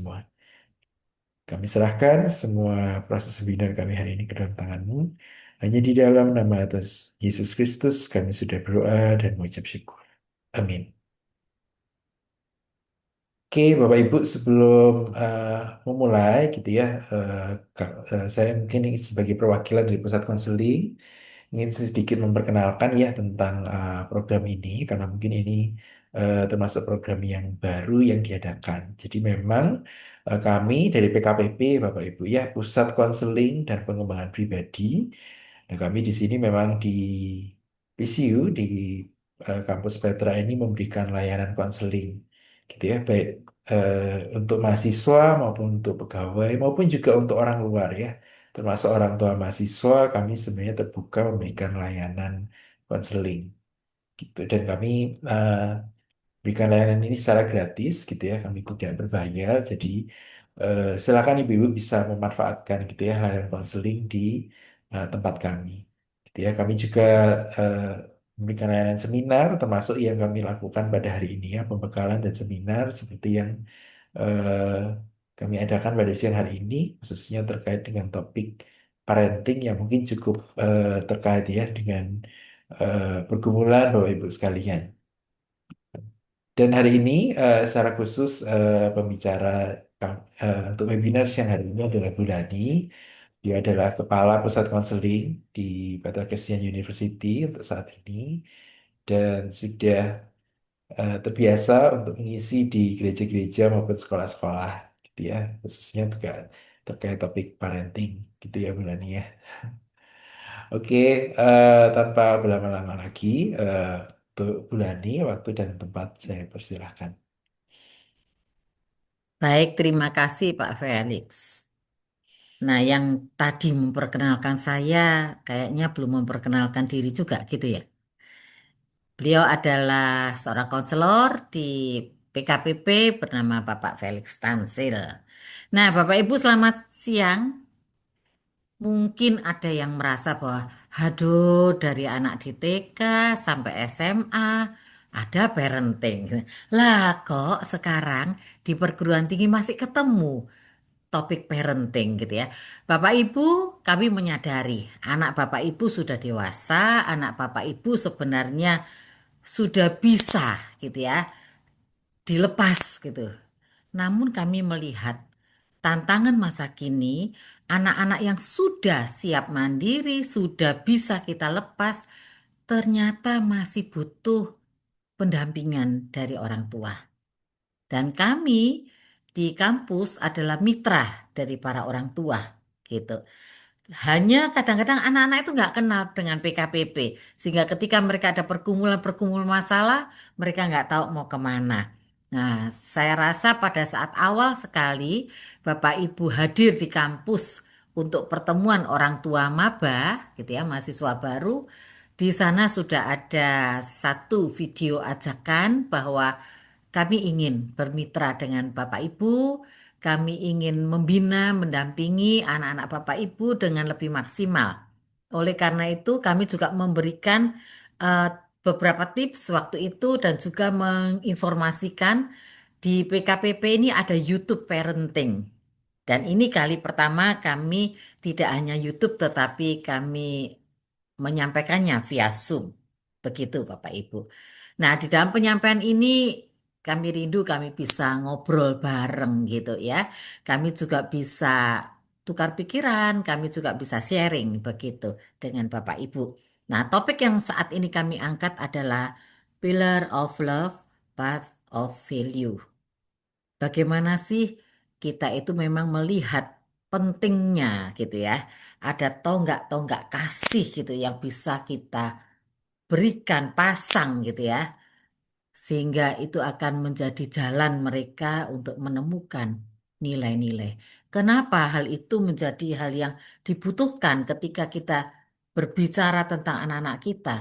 semua. Kami serahkan semua proses webinar kami hari ini ke dalam tangan-Mu. Hanya di dalam nama atas Yesus Kristus kami sudah berdoa dan mengucap syukur. Amin. Oke, Bapak Ibu, sebelum memulai gitu ya, saya mungkin sebagai perwakilan dari pusat konseling ingin sedikit memperkenalkan ya tentang program ini karena mungkin ini termasuk program yang baru yang diadakan. Jadi memang kami dari PKPP, Bapak Ibu ya, Pusat Konseling dan Pengembangan Pribadi. Nah, kami di sini memang di PCU di kampus Petra ini memberikan layanan konseling gitu ya, baik untuk mahasiswa maupun untuk pegawai maupun juga untuk orang luar ya, termasuk orang tua mahasiswa kami sebenarnya terbuka memberikan layanan konseling gitu dan kami eh, berikan layanan ini secara gratis gitu ya, kami tidak berbayar. Jadi silakan ibu-ibu bisa memanfaatkan gitu ya layanan konseling di tempat kami. Gitu ya, kami juga eh, memberikan layanan seminar termasuk yang kami lakukan pada hari ini ya, pembekalan dan seminar seperti yang eh, kami adakan pada siang hari ini khususnya terkait dengan topik parenting yang mungkin cukup terkait ya dengan pergumulan Bapak Ibu sekalian. Dan hari ini secara khusus pembicara untuk webinar siang hari ini adalah Bu Lani. Dia adalah Kepala Pusat Konseling di Petra Christian University untuk saat ini dan sudah terbiasa untuk mengisi di gereja-gereja maupun sekolah-sekolah gitu ya, khususnya juga terkait topik parenting gitu ya Bu Lani ya. Oke, tanpa berlama-lama lagi, untuk Bu Lani, waktu dan tempat saya persilahkan. Baik, terima kasih Pak Felix. Nah, yang tadi memperkenalkan saya kayaknya belum memperkenalkan diri juga gitu ya. Beliau adalah seorang konselor di PKPP bernama Bapak Felix Tansil. Nah, Bapak Ibu selamat siang. Mungkin ada yang merasa bahwa, aduh, dari anak di TK sampai SMA ada parenting. Lah, kok sekarang di perguruan tinggi masih ketemu topik parenting gitu ya. Bapak Ibu, kami menyadari anak Bapak Ibu sudah dewasa, anak Bapak Ibu sebenarnya sudah bisa gitu ya, dilepas gitu. Namun kami melihat tantangan masa kini, anak-anak yang sudah siap mandiri, sudah bisa kita lepas, ternyata masih butuh pendampingan dari orang tua. Dan kami di kampus adalah mitra dari para orang tua gitu. Hanya kadang-kadang anak-anak itu nggak kenal dengan PKPP. Sehingga ketika mereka ada pergumulan-pergumulan masalah, mereka nggak tahu mau kemana. Nah, saya rasa pada saat awal sekali Bapak Ibu hadir di kampus untuk pertemuan orang tua maba, gitu ya, mahasiswa baru, di sana sudah ada satu video ajakan bahwa kami ingin bermitra dengan Bapak Ibu, kami ingin membina, mendampingi anak-anak Bapak Ibu dengan lebih maksimal. Oleh karena itu, kami juga memberikan eh, beberapa tips waktu itu dan juga menginformasikan di PKPP ini ada YouTube Parenting. Dan ini kali pertama kami tidak hanya YouTube tetapi kami menyampaikannya via Zoom. Begitu Bapak Ibu. Nah, di dalam penyampaian ini kami rindu kami bisa ngobrol bareng gitu ya. Kami juga bisa tukar pikiran, kami juga bisa sharing begitu dengan Bapak Ibu. Nah, topik yang saat ini kami angkat adalah Pillar of Love, Path of Value. Bagaimana sih kita itu memang melihat pentingnya gitu ya. Ada tonggak-tonggak kasih gitu yang bisa kita berikan, pasang gitu ya. Sehingga itu akan menjadi jalan mereka untuk menemukan nilai-nilai. Kenapa hal itu menjadi hal yang dibutuhkan ketika kita berbicara tentang anak-anak kita?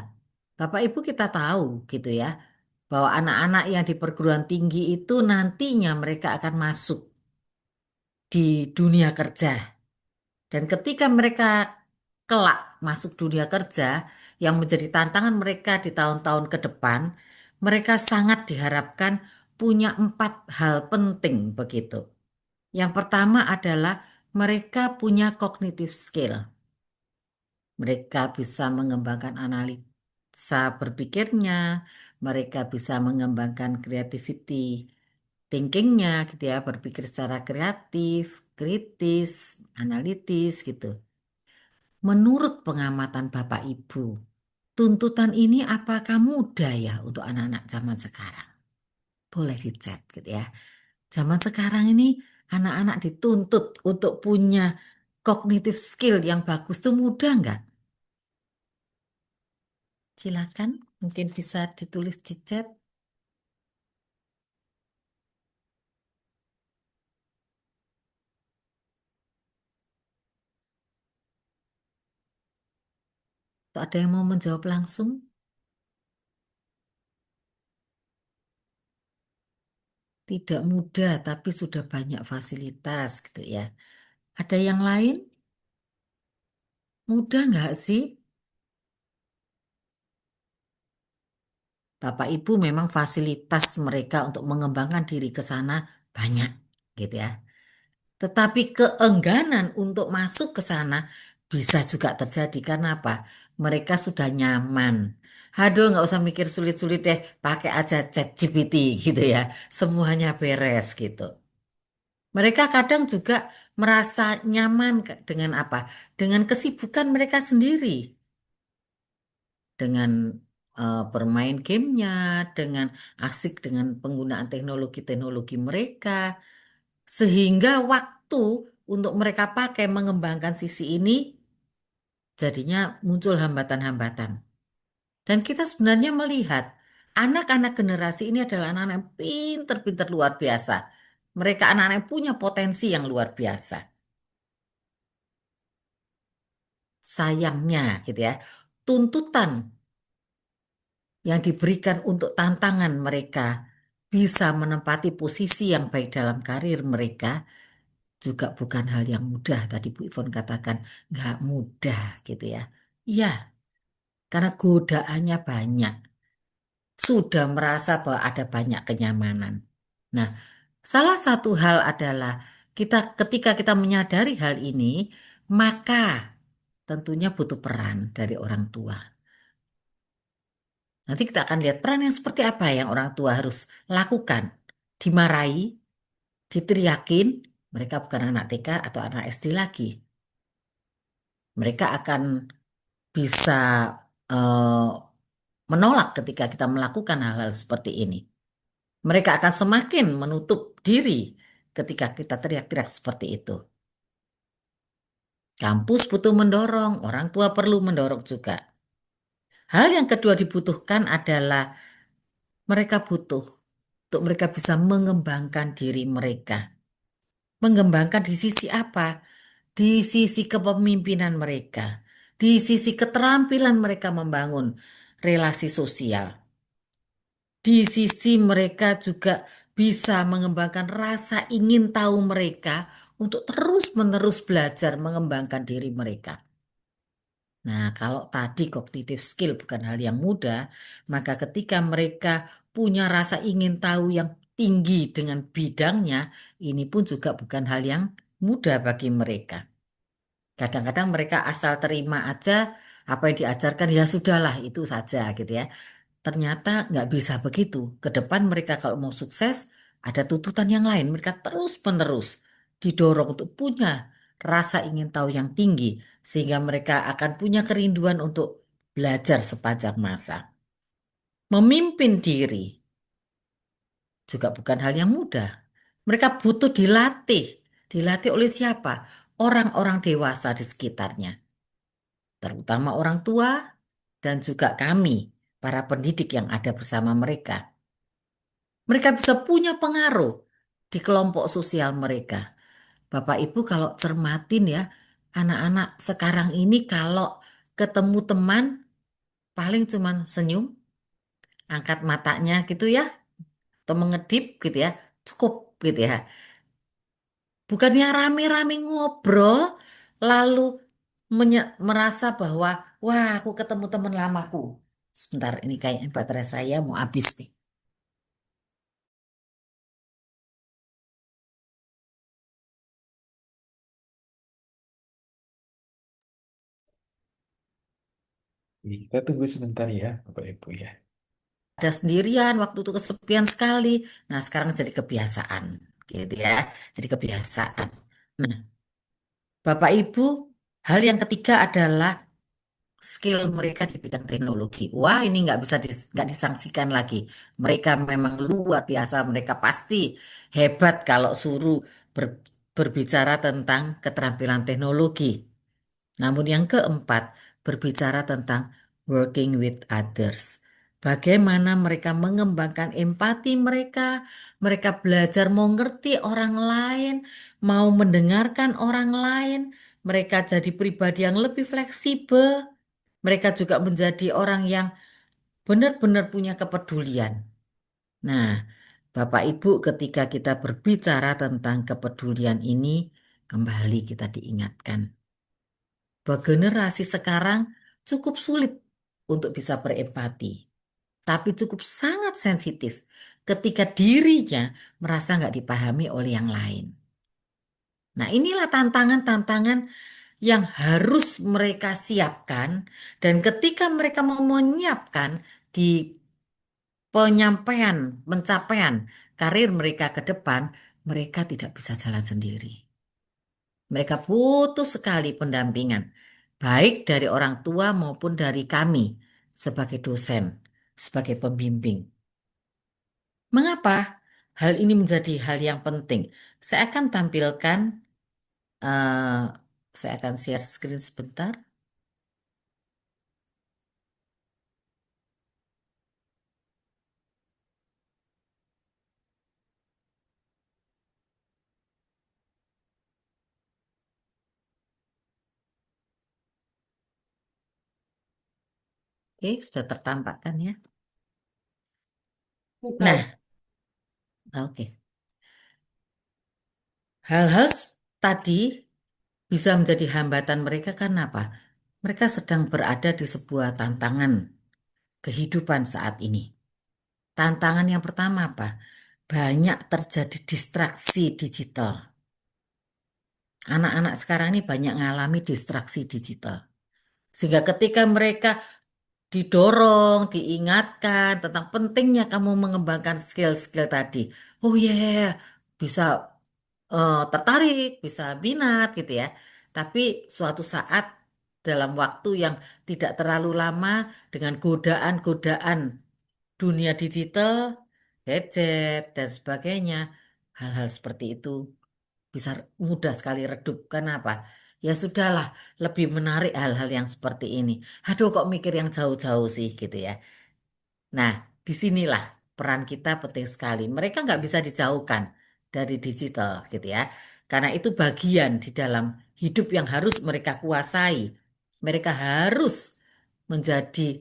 Bapak Ibu kita tahu gitu ya, bahwa anak-anak yang di perguruan tinggi itu nantinya mereka akan masuk di dunia kerja. Dan ketika mereka kelak masuk dunia kerja, yang menjadi tantangan mereka di tahun-tahun ke depan, mereka sangat diharapkan punya empat hal penting begitu. Yang pertama adalah mereka punya cognitive skill. Mereka bisa mengembangkan analisa berpikirnya, mereka bisa mengembangkan creativity thinkingnya gitu ya, berpikir secara kreatif, kritis, analitis gitu. Menurut pengamatan Bapak Ibu, tuntutan ini apakah mudah ya untuk anak-anak zaman sekarang? Boleh dicek gitu ya. Zaman sekarang ini anak-anak dituntut untuk punya cognitive skill yang bagus tuh mudah nggak? Silakan, mungkin bisa ditulis di chat. Atau ada yang mau menjawab langsung? Tidak mudah, tapi sudah banyak fasilitas gitu ya. Ada yang lain? Mudah nggak sih? Bapak Ibu memang fasilitas mereka untuk mengembangkan diri ke sana banyak gitu ya. Tetapi keengganan untuk masuk ke sana bisa juga terjadi karena apa? Mereka sudah nyaman. Aduh, nggak usah mikir sulit-sulit deh, pakai aja ChatGPT gitu ya. Semuanya beres gitu. Mereka kadang juga merasa nyaman dengan apa? Dengan kesibukan mereka sendiri, dengan bermain gamenya, dengan asik dengan penggunaan teknologi-teknologi mereka, sehingga waktu untuk mereka pakai mengembangkan sisi ini jadinya muncul hambatan-hambatan. Dan kita sebenarnya melihat anak-anak generasi ini adalah anak-anak yang pinter-pinter luar biasa. Mereka anak-anak yang punya potensi yang luar biasa. Sayangnya gitu ya, tuntutan yang diberikan untuk tantangan mereka bisa menempati posisi yang baik dalam karir mereka juga bukan hal yang mudah. Tadi Bu Ivon katakan nggak mudah gitu ya. Ya, karena godaannya banyak. Sudah merasa bahwa ada banyak kenyamanan. Nah, salah satu hal adalah ketika kita menyadari hal ini, maka tentunya butuh peran dari orang tua. Nanti kita akan lihat peran yang seperti apa yang orang tua harus lakukan. Dimarahi, diteriakin, mereka bukan anak TK atau anak SD lagi. Mereka akan bisa eh, menolak ketika kita melakukan hal-hal seperti ini. Mereka akan semakin menutup diri ketika kita teriak-teriak seperti itu. Kampus butuh mendorong, orang tua perlu mendorong juga. Hal yang kedua dibutuhkan adalah mereka butuh untuk mereka bisa mengembangkan diri mereka. Mengembangkan di sisi apa? Di sisi kepemimpinan mereka, di sisi keterampilan mereka membangun relasi sosial. Di sisi mereka juga bisa mengembangkan rasa ingin tahu mereka untuk terus-menerus belajar mengembangkan diri mereka. Nah, kalau tadi cognitive skill bukan hal yang mudah, maka ketika mereka punya rasa ingin tahu yang tinggi dengan bidangnya, ini pun juga bukan hal yang mudah bagi mereka. Kadang-kadang mereka asal terima aja apa yang diajarkan ya sudahlah itu saja gitu ya. Ternyata nggak bisa begitu. Ke depan mereka kalau mau sukses ada tuntutan yang lain. Mereka terus-menerus didorong untuk punya rasa ingin tahu yang tinggi sehingga mereka akan punya kerinduan untuk belajar sepanjang masa. Memimpin diri juga bukan hal yang mudah. Mereka butuh dilatih. Dilatih oleh siapa? Orang-orang dewasa di sekitarnya, terutama orang tua dan juga kami, para pendidik yang ada bersama mereka. Mereka bisa punya pengaruh di kelompok sosial mereka. Bapak Ibu kalau cermatin ya, anak-anak sekarang ini kalau ketemu teman paling cuman senyum, angkat matanya gitu ya, atau mengedip gitu ya, cukup gitu ya. Bukannya rame-rame ngobrol, lalu merasa bahwa, wah aku ketemu teman lamaku. Sebentar, ini kayaknya baterai saya mau habis nih. Kita tunggu sebentar ya, Bapak Ibu ya. Ada sendirian, waktu itu kesepian sekali. Nah, sekarang jadi kebiasaan, gitu ya. Jadi kebiasaan. Nah, Bapak Ibu, hal yang ketiga adalah skill mereka di bidang teknologi. Wah, ini nggak disangsikan lagi. Mereka memang luar biasa. Mereka pasti hebat kalau suruh berbicara tentang keterampilan teknologi. Namun yang keempat, berbicara tentang working with others. Bagaimana mereka mengembangkan empati mereka, mereka belajar mau ngerti orang lain, mau mendengarkan orang lain, mereka jadi pribadi yang lebih fleksibel, mereka juga menjadi orang yang benar-benar punya kepedulian. Nah, Bapak Ibu, ketika kita berbicara tentang kepedulian ini, kembali kita diingatkan bahwa generasi sekarang cukup sulit untuk bisa berempati, tapi cukup sangat sensitif ketika dirinya merasa nggak dipahami oleh yang lain. Nah, inilah tantangan-tantangan yang harus mereka siapkan, dan ketika mereka mau menyiapkan di penyampaian, pencapaian karir mereka ke depan, mereka tidak bisa jalan sendiri. Mereka butuh sekali pendampingan, baik dari orang tua maupun dari kami sebagai dosen, sebagai pembimbing. Mengapa hal ini menjadi hal yang penting? Saya akan tampilkan, eh, saya akan share screen sebentar. Oke, sudah tertampakkan ya. Nah, oke. Hal-hal tadi bisa menjadi hambatan mereka karena apa? Mereka sedang berada di sebuah tantangan kehidupan saat ini. Tantangan yang pertama apa? Banyak terjadi distraksi digital. Anak-anak sekarang ini banyak mengalami distraksi digital. Sehingga ketika mereka didorong, diingatkan tentang pentingnya kamu mengembangkan skill-skill tadi. Oh ya, bisa tertarik, bisa minat gitu ya. Tapi suatu saat dalam waktu yang tidak terlalu lama dengan godaan-godaan dunia digital, gadget, dan sebagainya, hal-hal seperti itu bisa mudah sekali redup. Kenapa? Ya sudahlah, lebih menarik hal-hal yang seperti ini. Aduh, kok mikir yang jauh-jauh sih gitu ya. Nah, disinilah peran kita penting sekali. Mereka nggak bisa dijauhkan dari digital gitu ya. Karena itu bagian di dalam hidup yang harus mereka kuasai. Mereka harus menjadi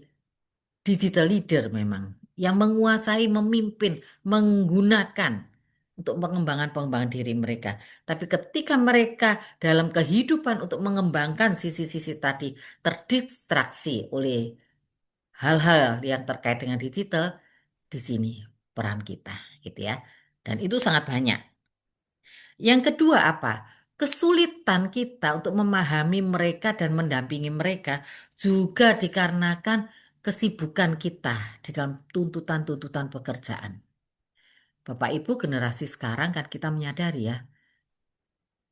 digital leader memang yang menguasai, memimpin, menggunakan untuk pengembangan-pengembangan diri mereka. Tapi ketika mereka dalam kehidupan untuk mengembangkan sisi-sisi tadi terdistraksi oleh hal-hal yang terkait dengan digital, di sini peran kita, gitu ya. Dan itu sangat banyak. Yang kedua apa? Kesulitan kita untuk memahami mereka dan mendampingi mereka juga dikarenakan kesibukan kita di dalam tuntutan-tuntutan pekerjaan. Bapak Ibu generasi sekarang kan kita menyadari ya,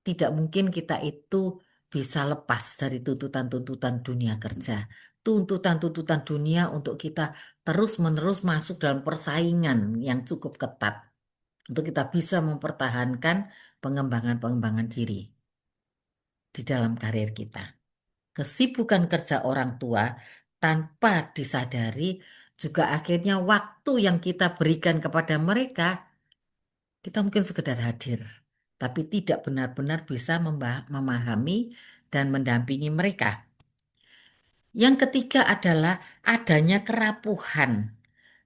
tidak mungkin kita itu bisa lepas dari tuntutan-tuntutan dunia kerja. Tuntutan-tuntutan dunia untuk kita terus-menerus masuk dalam persaingan yang cukup ketat. Untuk kita bisa mempertahankan pengembangan-pengembangan diri di dalam karir kita. Kesibukan kerja orang tua tanpa disadari juga akhirnya waktu yang kita berikan kepada mereka, kita mungkin sekedar hadir, tapi tidak benar-benar bisa memahami dan mendampingi mereka. Yang ketiga adalah adanya kerapuhan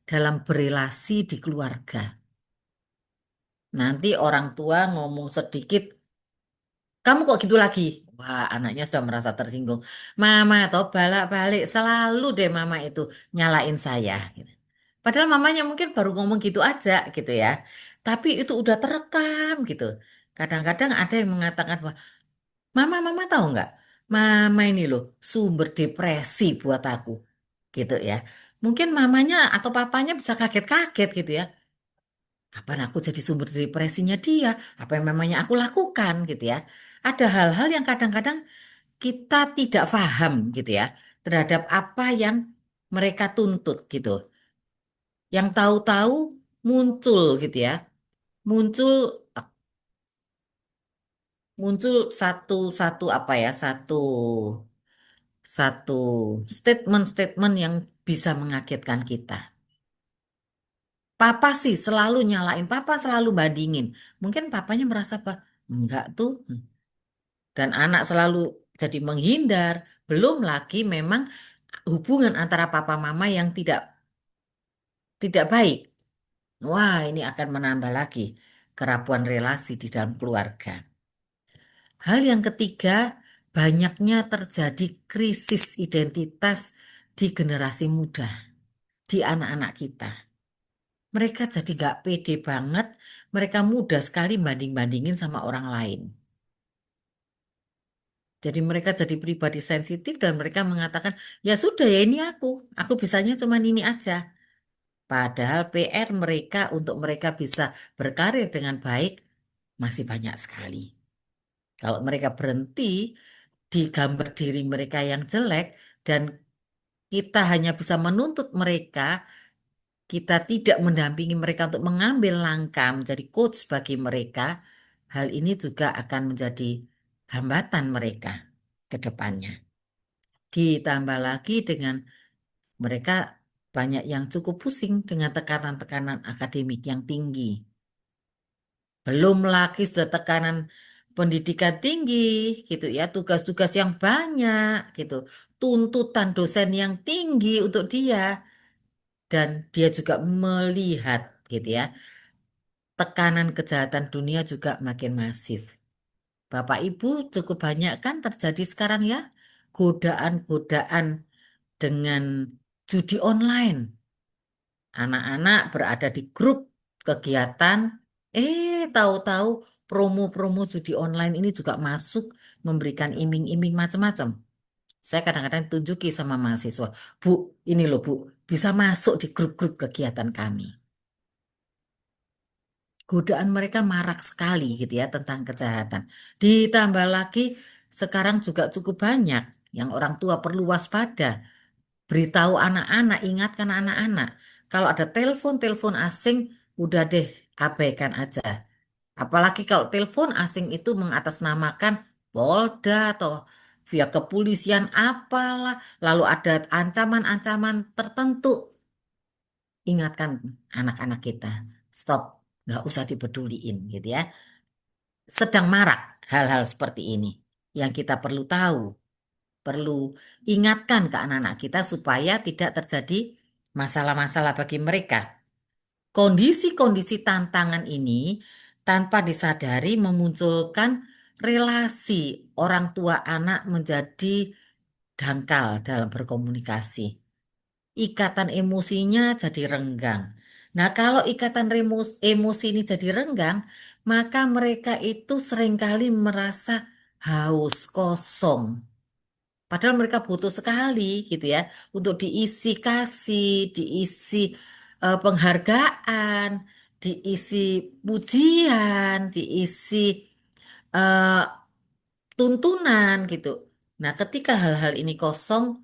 dalam berelasi di keluarga. Nanti orang tua ngomong sedikit, kamu kok gitu lagi? Wah, anaknya sudah merasa tersinggung. Mama atau balik-balik selalu deh mama itu nyalain saya, gitu. Padahal mamanya mungkin baru ngomong gitu aja gitu ya. Tapi itu udah terekam gitu. Kadang-kadang ada yang mengatakan bahwa mama tahu nggak? Mama ini loh sumber depresi buat aku. gitu ya. Mungkin mamanya atau papanya bisa kaget-kaget gitu ya. Kapan aku jadi sumber depresinya dia? Apa yang memangnya aku lakukan gitu ya. Ada hal-hal yang kadang-kadang kita tidak paham gitu ya terhadap apa yang mereka tuntut gitu. Yang tahu-tahu muncul gitu ya. Muncul muncul satu satu apa ya? Satu statement-statement yang bisa mengagetkan kita. Papa sih selalu nyalain, papa selalu bandingin. Mungkin papanya merasa apa? Enggak tuh. Dan anak selalu jadi menghindar. Belum lagi memang hubungan antara papa mama yang tidak tidak baik. Wah, ini akan menambah lagi kerapuan relasi di dalam keluarga. Hal yang ketiga, banyaknya terjadi krisis identitas di generasi muda, di anak-anak kita. Mereka jadi nggak pede banget, mereka mudah sekali banding-bandingin sama orang lain. Jadi mereka jadi pribadi sensitif dan mereka mengatakan, ya sudah ya ini aku bisanya cuma ini aja. Padahal PR mereka untuk mereka bisa berkarir dengan baik masih banyak sekali. Kalau mereka berhenti di gambar diri mereka yang jelek dan kita hanya bisa menuntut mereka, kita tidak mendampingi mereka untuk mengambil langkah menjadi coach bagi mereka, hal ini juga akan menjadi hambatan mereka ke depannya. Ditambah lagi dengan mereka banyak yang cukup pusing dengan tekanan-tekanan akademik yang tinggi. Belum lagi sudah tekanan pendidikan tinggi, gitu ya, tugas-tugas yang banyak, gitu, tuntutan dosen yang tinggi untuk dia, dan dia juga melihat, gitu ya, tekanan kejahatan dunia juga makin masif. Bapak Ibu cukup banyak kan terjadi sekarang ya, godaan-godaan dengan judi online. Anak-anak berada di grup kegiatan, tahu-tahu promo-promo judi online ini juga masuk memberikan iming-iming macam-macam. Saya kadang-kadang tunjuki sama mahasiswa, Bu, ini loh Bu, bisa masuk di grup-grup kegiatan kami. Godaan mereka marak sekali gitu ya tentang kejahatan. Ditambah lagi sekarang juga cukup banyak yang orang tua perlu waspada. Beritahu anak-anak, ingatkan anak-anak. Kalau ada telepon-telepon asing, udah deh abaikan aja. Apalagi kalau telepon asing itu mengatasnamakan Polda atau via kepolisian apalah, lalu ada ancaman-ancaman tertentu. Ingatkan anak-anak kita, stop, nggak usah dipeduliin gitu ya. Sedang marak hal-hal seperti ini yang kita perlu tahu, perlu ingatkan ke anak-anak kita supaya tidak terjadi masalah-masalah bagi mereka. Kondisi-kondisi tantangan ini tanpa disadari memunculkan relasi orang tua anak menjadi dangkal dalam berkomunikasi. Ikatan emosinya jadi renggang. Nah, kalau ikatan emosi ini jadi renggang, maka mereka itu seringkali merasa haus, kosong. Padahal mereka butuh sekali gitu ya untuk diisi kasih, diisi penghargaan, diisi pujian, diisi eh, tuntunan gitu. Nah, ketika hal-hal ini kosong,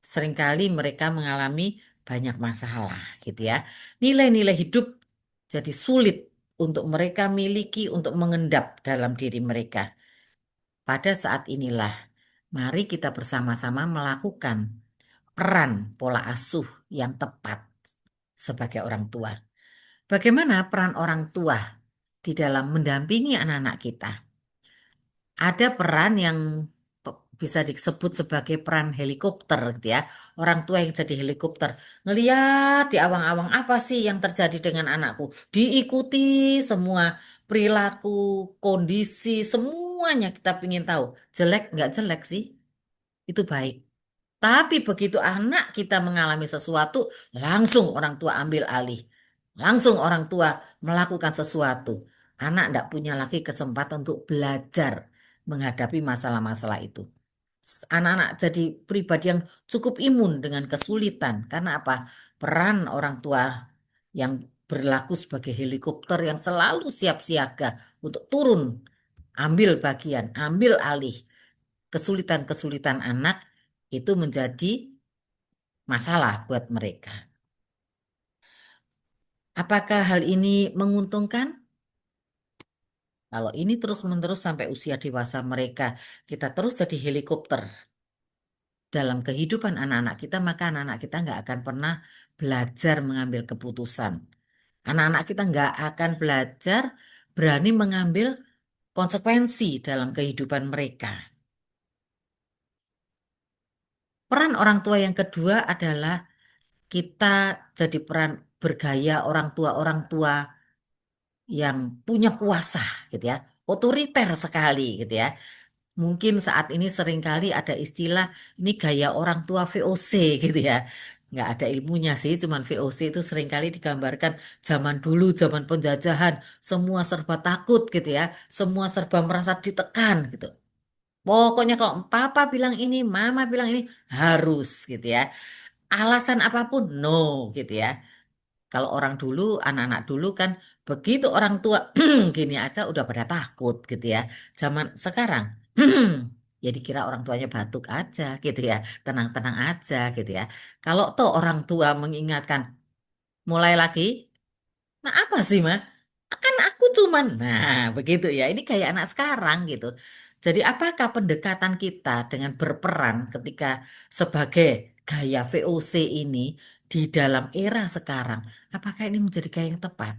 seringkali mereka mengalami banyak masalah gitu ya. Nilai-nilai hidup jadi sulit untuk mereka miliki, untuk mengendap dalam diri mereka. Pada saat inilah, mari kita bersama-sama melakukan peran pola asuh yang tepat sebagai orang tua. Bagaimana peran orang tua di dalam mendampingi anak-anak kita? Ada peran yang bisa disebut sebagai peran helikopter gitu ya. Orang tua yang jadi helikopter. Ngeliat di awang-awang apa sih yang terjadi dengan anakku. Diikuti semua perilaku, kondisi, semuanya kita ingin tahu. Jelek nggak jelek sih? Itu baik. Tapi begitu anak kita mengalami sesuatu, langsung orang tua ambil alih. Langsung orang tua melakukan sesuatu. Anak tidak punya lagi kesempatan untuk belajar menghadapi masalah-masalah itu. anak-anak jadi pribadi yang cukup imun dengan kesulitan. Karena apa? Peran orang tua yang berlaku sebagai helikopter yang selalu siap siaga untuk turun, ambil bagian, ambil alih kesulitan-kesulitan anak itu menjadi masalah buat mereka. Apakah hal ini menguntungkan? Kalau ini terus-menerus sampai usia dewasa mereka, kita terus jadi helikopter dalam kehidupan anak-anak kita, maka anak-anak kita nggak akan pernah belajar mengambil keputusan. Anak-anak kita nggak akan belajar berani mengambil konsekuensi dalam kehidupan mereka. Peran orang tua yang kedua adalah kita jadi peran bergaya orang tua yang punya kuasa gitu ya, otoriter sekali gitu ya. Mungkin saat ini seringkali ada istilah ini gaya orang tua VOC gitu ya. Nggak ada ilmunya sih, cuman VOC itu seringkali digambarkan zaman dulu, zaman penjajahan, semua serba takut gitu ya, semua serba merasa ditekan gitu. Pokoknya kalau papa bilang ini, mama bilang ini, harus gitu ya. Alasan apapun, no gitu ya. Kalau orang dulu, anak-anak dulu kan begitu orang tua gini aja udah pada takut gitu ya. Zaman sekarang ya dikira orang tuanya batuk aja gitu ya. Tenang-tenang aja gitu ya. Kalau tuh orang tua mengingatkan mulai lagi, nah apa sih mah? Kan aku cuman, nah begitu ya. Ini kayak anak sekarang gitu. Jadi apakah pendekatan kita dengan berperan ketika sebagai gaya VOC ini di dalam era sekarang, apakah ini menjadi gaya yang tepat?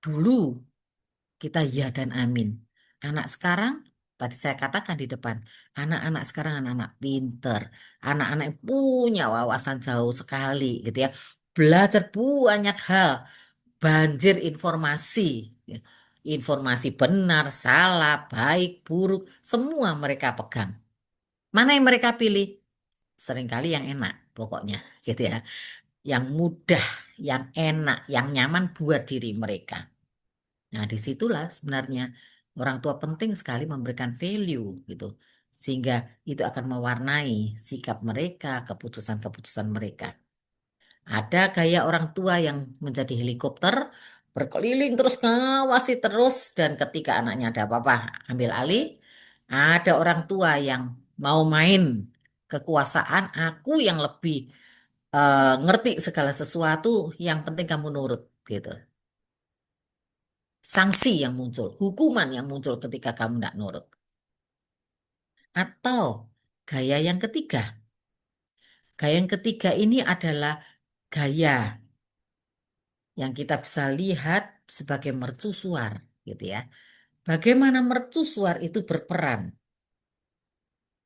Dulu kita ya dan amin. Anak sekarang, tadi saya katakan di depan, anak-anak sekarang anak-anak pinter, anak-anak yang punya wawasan jauh sekali gitu ya. Belajar banyak hal, banjir informasi. Ya. Informasi benar, salah, baik, buruk, semua mereka pegang. Mana yang mereka pilih? Seringkali yang enak, pokoknya, gitu ya. Yang mudah, yang enak, yang nyaman buat diri mereka. Nah, disitulah sebenarnya orang tua penting sekali memberikan value, gitu. Sehingga itu akan mewarnai sikap mereka, keputusan-keputusan mereka. Ada gaya orang tua yang menjadi helikopter, berkeliling terus ngawasi terus, dan ketika anaknya ada apa-apa ambil alih. Ada orang tua yang mau main kekuasaan, aku yang lebih ngerti segala sesuatu, yang penting kamu nurut gitu. Sanksi yang muncul, hukuman yang muncul ketika kamu tidak nurut. Atau gaya yang ketiga ini adalah gaya yang kita bisa lihat sebagai mercusuar gitu ya. Bagaimana mercusuar itu berperan?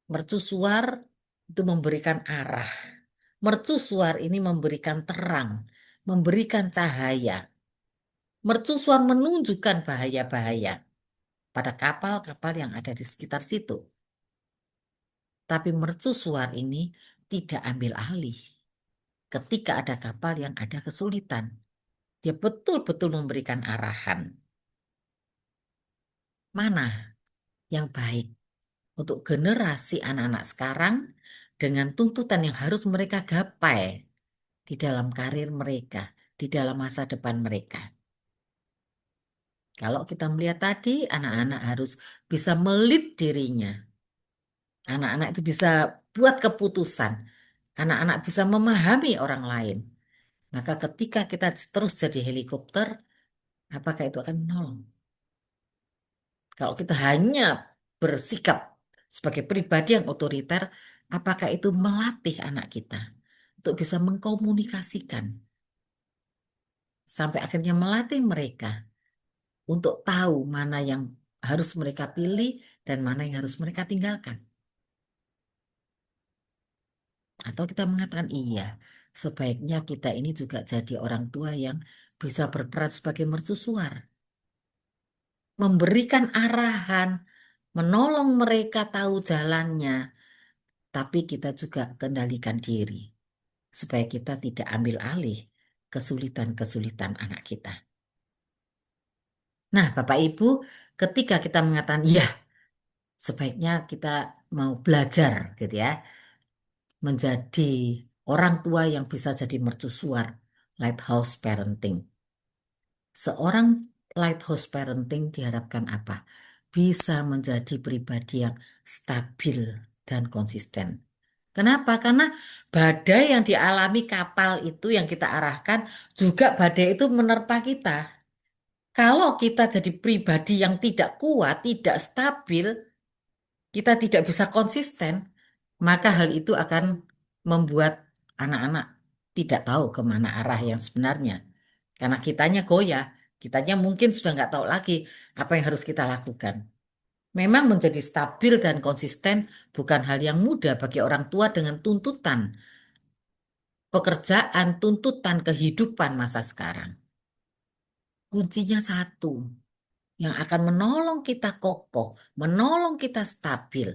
Mercusuar itu memberikan arah. Mercusuar ini memberikan terang, memberikan cahaya. Mercusuar menunjukkan bahaya-bahaya pada kapal-kapal yang ada di sekitar situ. Tapi mercusuar ini tidak ambil alih ketika ada kapal yang ada kesulitan. Dia betul-betul memberikan arahan. Mana yang baik untuk generasi anak-anak sekarang dengan tuntutan yang harus mereka gapai di dalam karir mereka, di dalam masa depan mereka. Kalau kita melihat tadi, anak-anak harus bisa melit dirinya. Anak-anak itu bisa buat keputusan. Anak-anak bisa memahami orang lain. Maka ketika kita terus jadi helikopter, apakah itu akan menolong? Kalau kita hanya bersikap sebagai pribadi yang otoriter, apakah itu melatih anak kita untuk bisa mengkomunikasikan sampai akhirnya melatih mereka untuk tahu mana yang harus mereka pilih dan mana yang harus mereka tinggalkan? Atau kita mengatakan iya, sebaiknya kita ini juga jadi orang tua yang bisa berperan sebagai mercusuar, memberikan arahan, menolong mereka tahu jalannya, tapi kita juga kendalikan diri supaya kita tidak ambil alih kesulitan-kesulitan anak kita. Nah, Bapak Ibu, ketika kita mengatakan ya, sebaiknya kita mau belajar gitu ya, menjadi orang tua yang bisa jadi mercusuar lighthouse parenting. Seorang lighthouse parenting diharapkan apa? Bisa menjadi pribadi yang stabil dan konsisten. Kenapa? Karena badai yang dialami kapal itu yang kita arahkan juga badai itu menerpa kita. Kalau kita jadi pribadi yang tidak kuat, tidak stabil, kita tidak bisa konsisten, maka hal itu akan membuat anak-anak tidak tahu kemana arah yang sebenarnya. Karena kitanya goyah, kitanya mungkin sudah nggak tahu lagi apa yang harus kita lakukan. Memang menjadi stabil dan konsisten bukan hal yang mudah bagi orang tua dengan tuntutan pekerjaan, tuntutan kehidupan masa sekarang. Kuncinya satu, yang akan menolong kita kokoh, menolong kita stabil,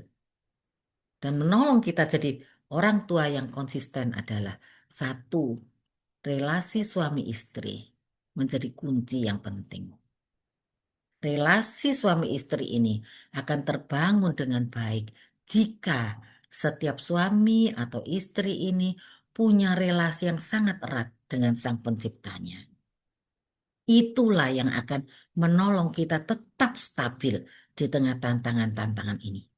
dan menolong kita jadi orang tua yang konsisten adalah satu, relasi suami istri menjadi kunci yang penting. Relasi suami istri ini akan terbangun dengan baik jika setiap suami atau istri ini punya relasi yang sangat erat dengan Sang Penciptanya. Itulah yang akan menolong kita tetap stabil di tengah tantangan-tantangan ini.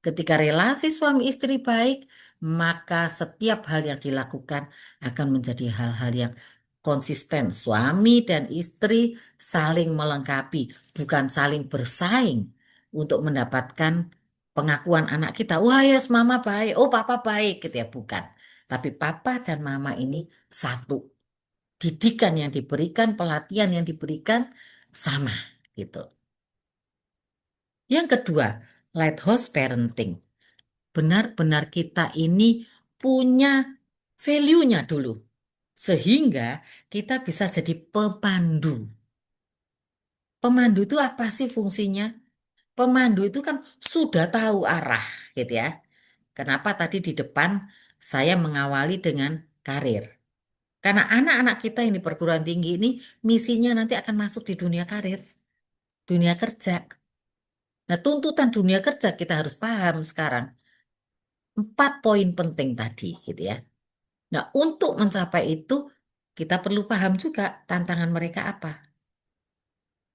Ketika relasi suami istri baik, maka setiap hal yang dilakukan akan menjadi hal-hal yang konsisten. Suami dan istri saling melengkapi, bukan saling bersaing untuk mendapatkan pengakuan anak kita. Wah, yes, mama baik, oh papa baik, gitu ya, bukan. Tapi papa dan mama ini satu. Didikan yang diberikan, pelatihan yang diberikan sama, gitu. Yang kedua, lighthouse parenting. Benar-benar kita ini punya value-nya dulu. Sehingga kita bisa jadi pemandu. Pemandu itu apa sih fungsinya? Pemandu itu kan sudah tahu arah gitu ya. Kenapa tadi di depan saya mengawali dengan karir? Karena anak-anak kita yang di perguruan tinggi ini misinya nanti akan masuk di dunia karir, dunia kerja. Nah, tuntutan dunia kerja kita harus paham sekarang. 4 poin penting tadi gitu ya. Nah, untuk mencapai itu, kita perlu paham juga tantangan mereka apa.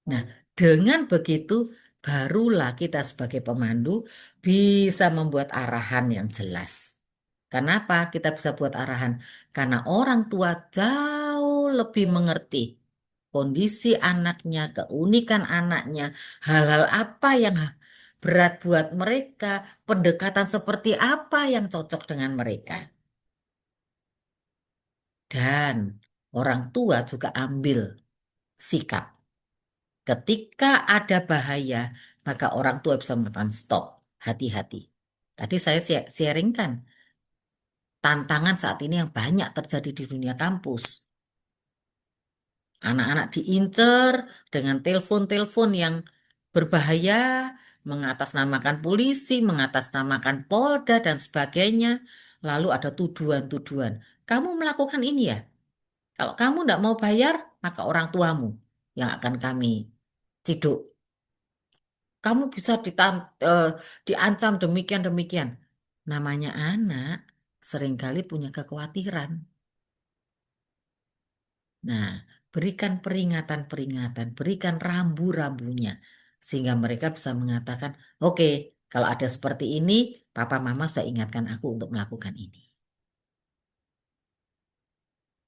Nah, dengan begitu, barulah kita sebagai pemandu bisa membuat arahan yang jelas. Kenapa kita bisa buat arahan? Karena orang tua jauh lebih mengerti kondisi anaknya, keunikan anaknya, hal-hal apa yang berat buat mereka, pendekatan seperti apa yang cocok dengan mereka. Dan orang tua juga ambil sikap. Ketika ada bahaya, maka orang tua bisa mengatakan stop, hati-hati. Tadi saya sharingkan tantangan saat ini yang banyak terjadi di dunia kampus. Anak-anak diincer dengan telepon-telepon yang berbahaya, mengatasnamakan polisi, mengatasnamakan Polda, dan sebagainya. Lalu ada tuduhan-tuduhan. Kamu melakukan ini ya? Kalau kamu tidak mau bayar, maka orang tuamu yang akan kami ciduk. Kamu bisa diancam demikian-demikian. Namanya anak seringkali punya kekhawatiran. Nah, berikan peringatan-peringatan, berikan rambu-rambunya. Sehingga mereka bisa mengatakan, oke, kalau ada seperti ini, papa mama sudah ingatkan aku untuk melakukan ini.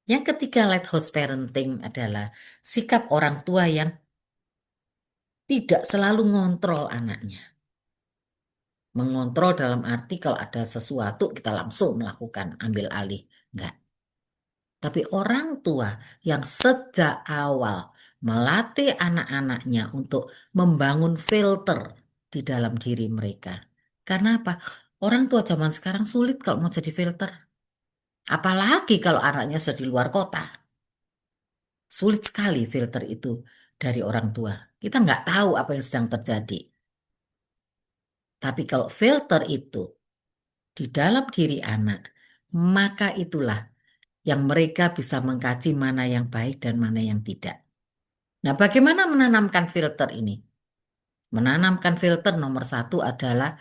Yang ketiga, lighthouse parenting adalah sikap orang tua yang tidak selalu ngontrol anaknya. Mengontrol dalam arti kalau ada sesuatu kita langsung melakukan ambil alih. Enggak. Tapi orang tua yang sejak awal melatih anak-anaknya untuk membangun filter di dalam diri mereka. Karena apa? Orang tua zaman sekarang sulit kalau mau jadi filter. Apalagi kalau anaknya sudah di luar kota. Sulit sekali filter itu dari orang tua. Kita nggak tahu apa yang sedang terjadi. Tapi kalau filter itu di dalam diri anak, maka itulah yang mereka bisa mengkaji mana yang baik dan mana yang tidak. Nah, bagaimana menanamkan filter ini? Menanamkan filter nomor satu adalah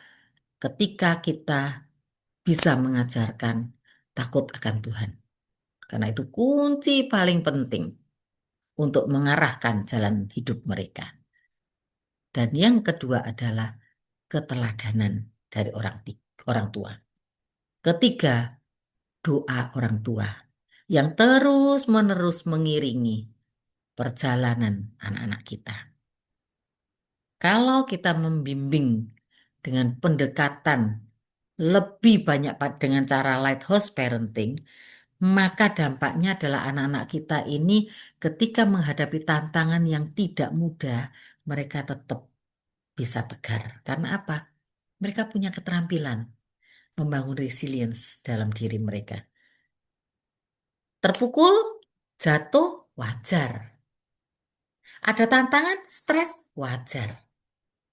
ketika kita bisa mengajarkan takut akan Tuhan. Karena itu kunci paling penting untuk mengarahkan jalan hidup mereka. Dan yang kedua adalah keteladanan dari orang tua. Ketiga, doa orang tua yang terus-menerus mengiringi perjalanan anak-anak kita. Kalau kita membimbing dengan pendekatan lebih banyak dengan cara lighthouse parenting, maka dampaknya adalah anak-anak kita ini ketika menghadapi tantangan yang tidak mudah, mereka tetap bisa tegar. Karena apa? Mereka punya keterampilan membangun resilience dalam diri mereka. Terpukul, jatuh, wajar. Ada tantangan, stres, wajar.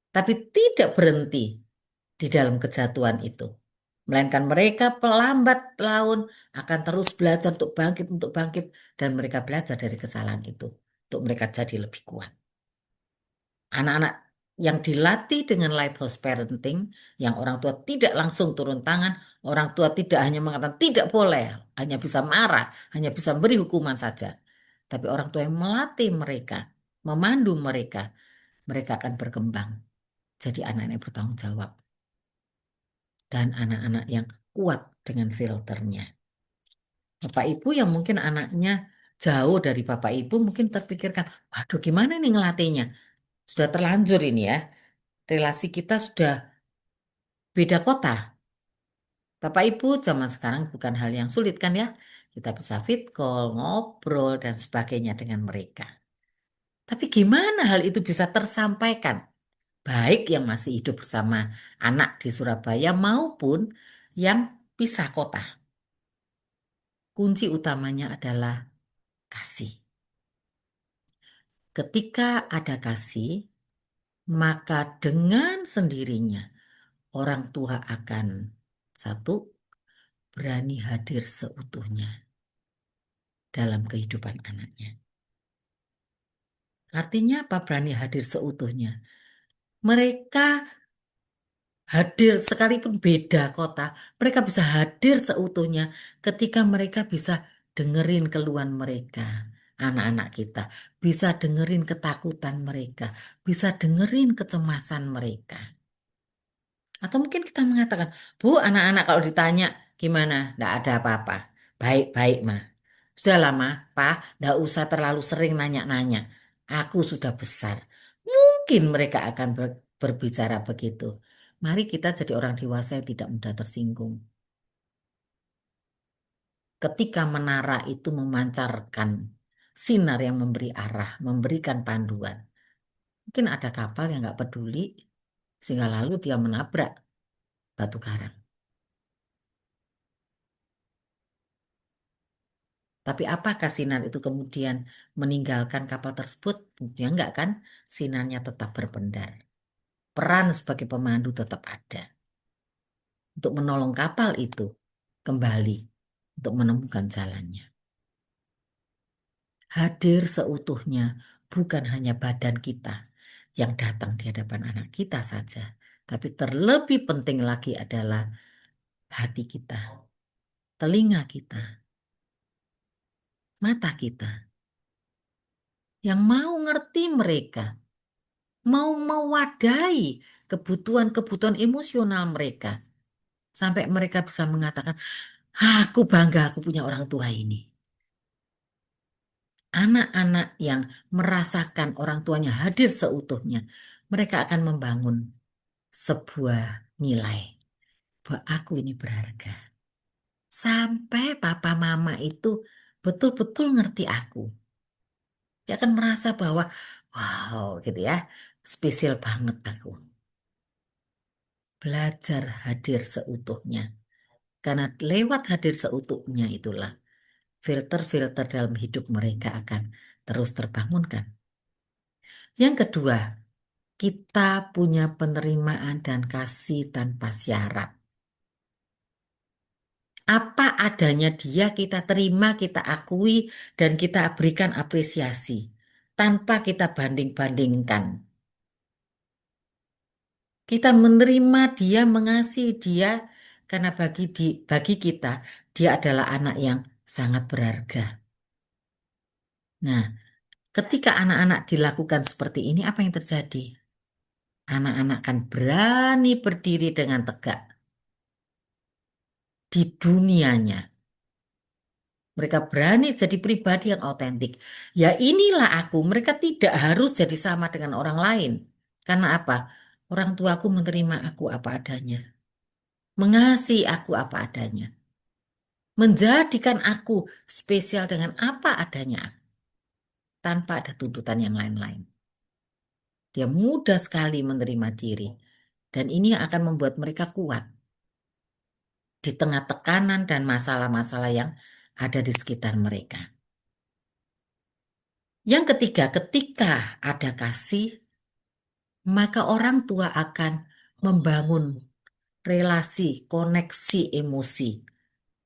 Tapi tidak berhenti di dalam kejatuhan itu. Melainkan mereka pelambat laun akan terus belajar untuk bangkit, dan mereka belajar dari kesalahan itu. Untuk mereka jadi lebih kuat. Anak-anak yang dilatih dengan lighthouse parenting, yang orang tua tidak langsung turun tangan, orang tua tidak hanya mengatakan tidak boleh, hanya bisa marah, hanya bisa beri hukuman saja. Tapi orang tua yang melatih mereka, memandu mereka, mereka akan berkembang jadi anak-anak yang bertanggung jawab dan anak-anak yang kuat dengan filternya. Bapak Ibu yang mungkin anaknya jauh dari Bapak Ibu mungkin terpikirkan, waduh gimana nih ngelatihnya? Sudah terlanjur ini ya, relasi kita sudah beda kota. Bapak Ibu zaman sekarang bukan hal yang sulit kan ya? Kita bisa fit call, ngobrol, dan sebagainya dengan mereka. Tapi gimana hal itu bisa tersampaikan? Baik yang masih hidup bersama anak di Surabaya maupun yang pisah kota. Kunci utamanya adalah kasih. Ketika ada kasih, maka dengan sendirinya orang tua akan satu, berani hadir seutuhnya dalam kehidupan anaknya. Artinya apa berani hadir seutuhnya? Mereka hadir sekalipun beda kota, mereka bisa hadir seutuhnya ketika mereka bisa dengerin keluhan mereka, anak-anak kita, bisa dengerin ketakutan mereka, bisa dengerin kecemasan mereka. Atau mungkin kita mengatakan, Bu, anak-anak kalau ditanya gimana, tidak ada apa-apa, baik-baik mah. Sudah lama, Pak, tidak usah terlalu sering nanya-nanya. Aku sudah besar. Mungkin mereka akan berbicara begitu. Mari kita jadi orang dewasa yang tidak mudah tersinggung. Ketika menara itu memancarkan sinar yang memberi arah, memberikan panduan. Mungkin ada kapal yang nggak peduli, sehingga lalu dia menabrak batu karang. Tapi apakah sinar itu kemudian meninggalkan kapal tersebut? Tentunya enggak kan? Sinarnya tetap berpendar. Peran sebagai pemandu tetap ada untuk menolong kapal itu kembali untuk menemukan jalannya. Hadir seutuhnya bukan hanya badan kita yang datang di hadapan anak kita saja, tapi terlebih penting lagi adalah hati kita, telinga kita, mata kita yang mau ngerti mereka, mau mewadahi kebutuhan-kebutuhan emosional mereka. Sampai mereka bisa mengatakan, aku bangga aku punya orang tua ini. Anak-anak yang merasakan orang tuanya hadir seutuhnya, mereka akan membangun sebuah nilai bahwa aku ini berharga. Sampai papa mama itu betul-betul ngerti aku. Dia akan merasa bahwa, wow gitu ya, spesial banget aku. Belajar hadir seutuhnya. Karena lewat hadir seutuhnya itulah filter-filter dalam hidup mereka akan terus terbangunkan. Yang kedua, kita punya penerimaan dan kasih tanpa syarat. Apa adanya dia kita terima, kita akui, dan kita berikan apresiasi tanpa kita banding-bandingkan. Kita menerima dia, mengasihi dia, karena bagi kita, dia adalah anak yang sangat berharga. Nah, ketika anak-anak dilakukan seperti ini, apa yang terjadi? Anak-anak akan berani berdiri dengan tegak di dunianya. Mereka berani jadi pribadi yang autentik. Ya inilah aku. Mereka tidak harus jadi sama dengan orang lain. Karena apa? Orang tuaku menerima aku apa adanya. Mengasihi aku apa adanya. Menjadikan aku spesial dengan apa adanya. Tanpa ada tuntutan yang lain-lain. Dia mudah sekali menerima diri. Dan ini akan membuat mereka kuat di tengah tekanan dan masalah-masalah yang ada di sekitar mereka. Yang ketiga, ketika ada kasih, maka orang tua akan membangun relasi, koneksi emosi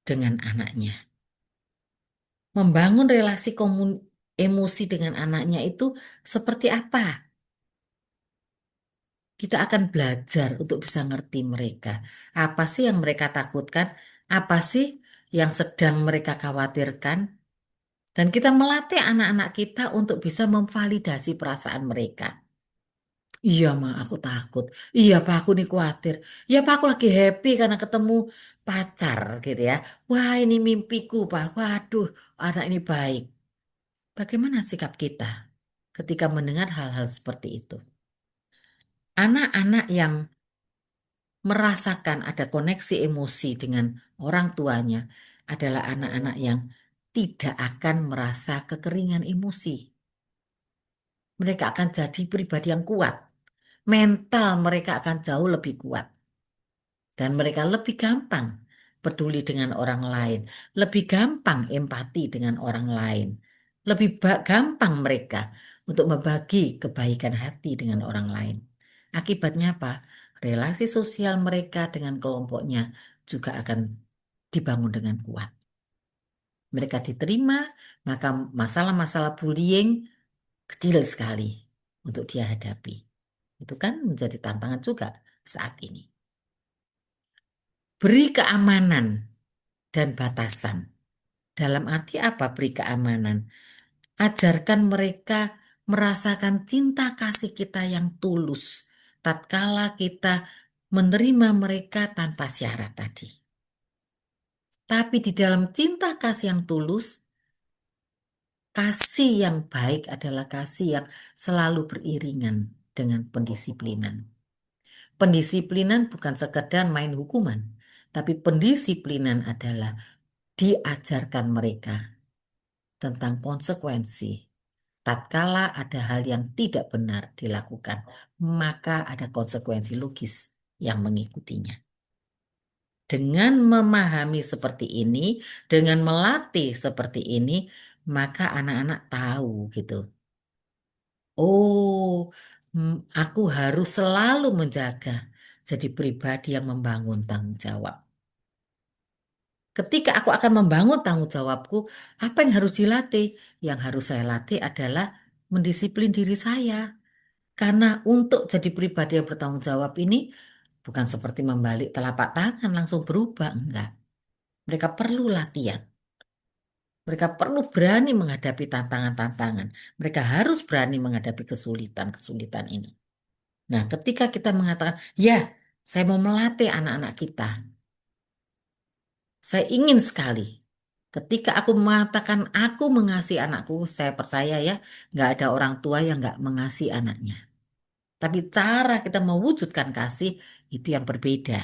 dengan anaknya. Membangun relasi emosi dengan anaknya itu seperti apa? Kita akan belajar untuk bisa ngerti mereka. Apa sih yang mereka takutkan? Apa sih yang sedang mereka khawatirkan? Dan kita melatih anak-anak kita untuk bisa memvalidasi perasaan mereka. Iya, Ma, aku takut. Iya, Pak, aku nih khawatir. Iya, Pak, aku lagi happy karena ketemu pacar gitu ya. Wah, ini mimpiku, Pak. Waduh, anak ini baik. Bagaimana sikap kita ketika mendengar hal-hal seperti itu? Anak-anak yang merasakan ada koneksi emosi dengan orang tuanya adalah anak-anak yang tidak akan merasa kekeringan emosi. Mereka akan jadi pribadi yang kuat. Mental mereka akan jauh lebih kuat. Dan mereka lebih gampang peduli dengan orang lain. Lebih gampang empati dengan orang lain. Lebih gampang mereka untuk membagi kebaikan hati dengan orang lain. Akibatnya apa? Relasi sosial mereka dengan kelompoknya juga akan dibangun dengan kuat. Mereka diterima, maka masalah-masalah bullying kecil sekali untuk dia hadapi. Itu kan menjadi tantangan juga saat ini. Beri keamanan dan batasan. Dalam arti apa beri keamanan? Ajarkan mereka merasakan cinta kasih kita yang tulus. Tatkala kita menerima mereka tanpa syarat tadi. Tapi di dalam cinta kasih yang tulus, kasih yang baik adalah kasih yang selalu beriringan dengan pendisiplinan. Pendisiplinan bukan sekedar main hukuman, tapi pendisiplinan adalah diajarkan mereka tentang konsekuensi. Tatkala ada hal yang tidak benar dilakukan, maka ada konsekuensi logis yang mengikutinya. Dengan memahami seperti ini, dengan melatih seperti ini, maka anak-anak tahu gitu. Oh, aku harus selalu menjaga jadi pribadi yang membangun tanggung jawab. Ketika aku akan membangun tanggung jawabku, apa yang harus dilatih? Yang harus saya latih adalah mendisiplin diri saya. Karena untuk jadi pribadi yang bertanggung jawab ini bukan seperti membalik telapak tangan langsung berubah, enggak. Mereka perlu latihan. Mereka perlu berani menghadapi tantangan-tantangan. Mereka harus berani menghadapi kesulitan-kesulitan ini. Nah, ketika kita mengatakan, ya, saya mau melatih anak-anak kita. Saya ingin sekali. Ketika aku mengatakan aku mengasihi anakku, saya percaya ya, nggak ada orang tua yang nggak mengasihi anaknya. Tapi cara kita mewujudkan kasih itu yang berbeda.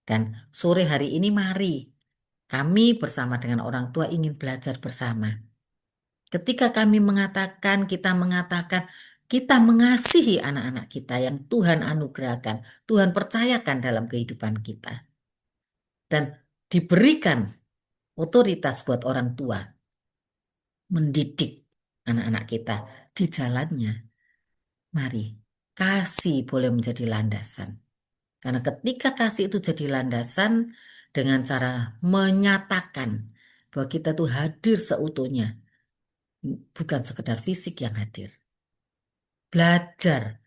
Dan sore hari ini mari kami bersama dengan orang tua ingin belajar bersama. Ketika kita mengatakan kita mengasihi anak-anak kita yang Tuhan anugerahkan, Tuhan percayakan dalam kehidupan kita. Dan diberikan otoritas buat orang tua mendidik anak-anak kita di jalannya. Mari, kasih boleh menjadi landasan. Karena ketika kasih itu jadi landasan dengan cara menyatakan bahwa kita tuh hadir seutuhnya, bukan sekedar fisik yang hadir. Belajar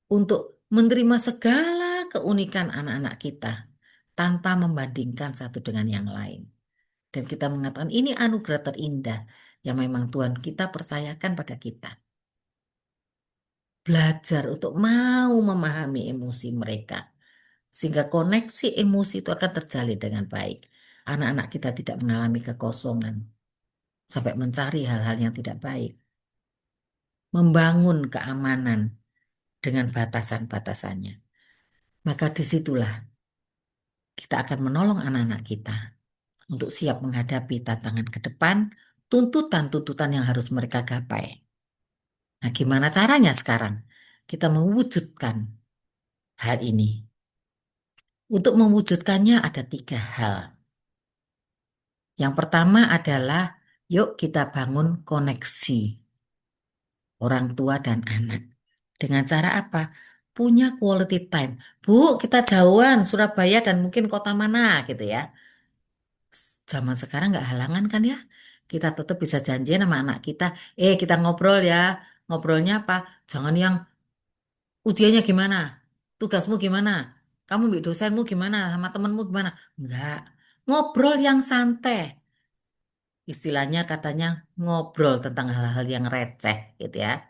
untuk menerima segala keunikan anak-anak kita tanpa membandingkan satu dengan yang lain. Dan kita mengatakan ini anugerah terindah yang memang Tuhan kita percayakan pada kita. Belajar untuk mau memahami emosi mereka. Sehingga koneksi emosi itu akan terjalin dengan baik. Anak-anak kita tidak mengalami kekosongan sampai mencari hal-hal yang tidak baik. Membangun keamanan dengan batasan-batasannya. Maka disitulah kita akan menolong anak-anak kita untuk siap menghadapi tantangan ke depan, tuntutan-tuntutan yang harus mereka gapai. Nah, gimana caranya sekarang kita mewujudkan hal ini? Untuk mewujudkannya ada tiga hal. Yang pertama adalah, yuk kita bangun koneksi orang tua dan anak. Dengan cara apa? Punya quality time. Bu, kita jauhan Surabaya dan mungkin kota mana gitu ya. Zaman sekarang nggak halangan kan ya. Kita tetap bisa janjian sama anak kita. Kita ngobrol ya. Ngobrolnya apa? Jangan yang ujiannya gimana? Tugasmu gimana? Kamu ambil dosenmu gimana? Sama temenmu gimana? Enggak. Ngobrol yang santai. Istilahnya katanya ngobrol tentang hal-hal yang receh gitu ya.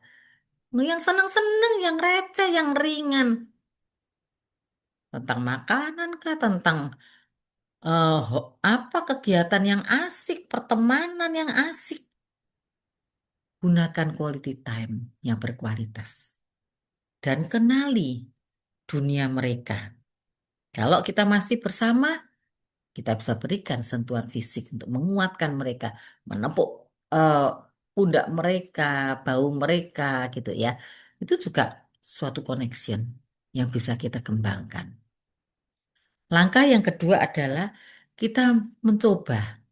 Yang seneng-seneng, yang receh, yang ringan. Tentang makanan kah? Tentang apa kegiatan yang asik, pertemanan yang asik. Gunakan quality time yang berkualitas. Dan kenali dunia mereka. Kalau kita masih bersama, kita bisa berikan sentuhan fisik untuk menguatkan mereka, menepuk eh, pundak mereka, bau mereka gitu ya. Itu juga suatu connection yang bisa kita kembangkan. Langkah yang kedua adalah kita mencoba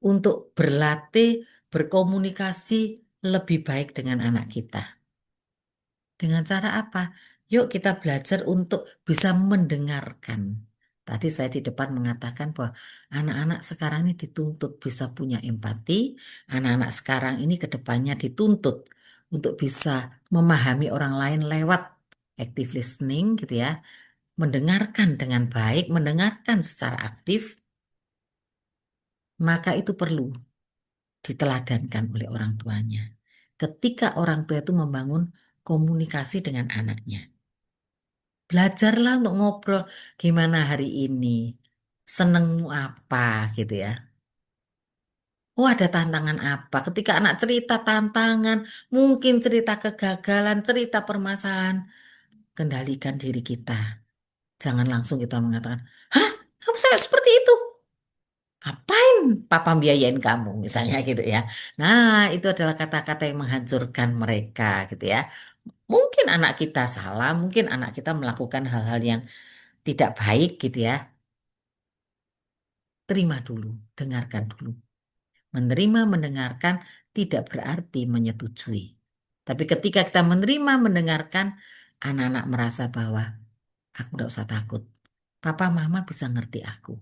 untuk berlatih berkomunikasi lebih baik dengan anak kita. Dengan cara apa? Yuk kita belajar untuk bisa mendengarkan. Tadi saya di depan mengatakan bahwa anak-anak sekarang ini dituntut bisa punya empati. Anak-anak sekarang ini ke depannya dituntut untuk bisa memahami orang lain lewat active listening gitu ya. Mendengarkan dengan baik, mendengarkan secara aktif, maka itu perlu diteladankan oleh orang tuanya. Ketika orang tua itu membangun komunikasi dengan anaknya. Belajarlah untuk ngobrol gimana hari ini, senengmu apa gitu ya. Oh ada tantangan apa? Ketika anak cerita tantangan, mungkin cerita kegagalan, cerita permasalahan, kendalikan diri kita. Jangan langsung kita mengatakan, hah kamu saya seperti itu? Ngapain papa biayain kamu misalnya gitu ya. Nah itu adalah kata-kata yang menghancurkan mereka gitu ya. Mungkin anak kita salah, mungkin anak kita melakukan hal-hal yang tidak baik gitu ya. Terima dulu, dengarkan dulu. Menerima, mendengarkan tidak berarti menyetujui. Tapi ketika kita menerima, mendengarkan, anak-anak merasa bahwa aku tidak usah takut. Papa, mama bisa ngerti aku.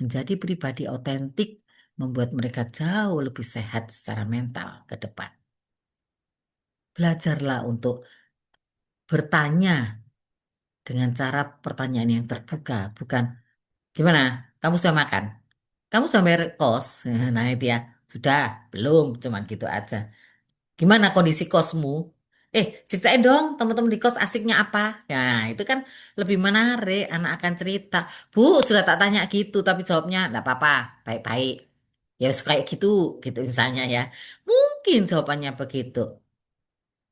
Menjadi pribadi otentik membuat mereka jauh lebih sehat secara mental ke depan. Belajarlah untuk bertanya dengan cara pertanyaan yang terbuka, bukan gimana? Kamu sudah makan? Kamu sudah bayar kos? Nah itu ya, sudah, belum, cuman gitu aja. Gimana kondisi kosmu? Ceritain dong teman-teman di kos asiknya apa? Ya, itu kan lebih menarik. Anak akan cerita. Bu, sudah tak tanya gitu, tapi jawabnya enggak apa-apa, baik-baik. Ya, suka kayak gitu, gitu misalnya ya. Mungkin jawabannya begitu.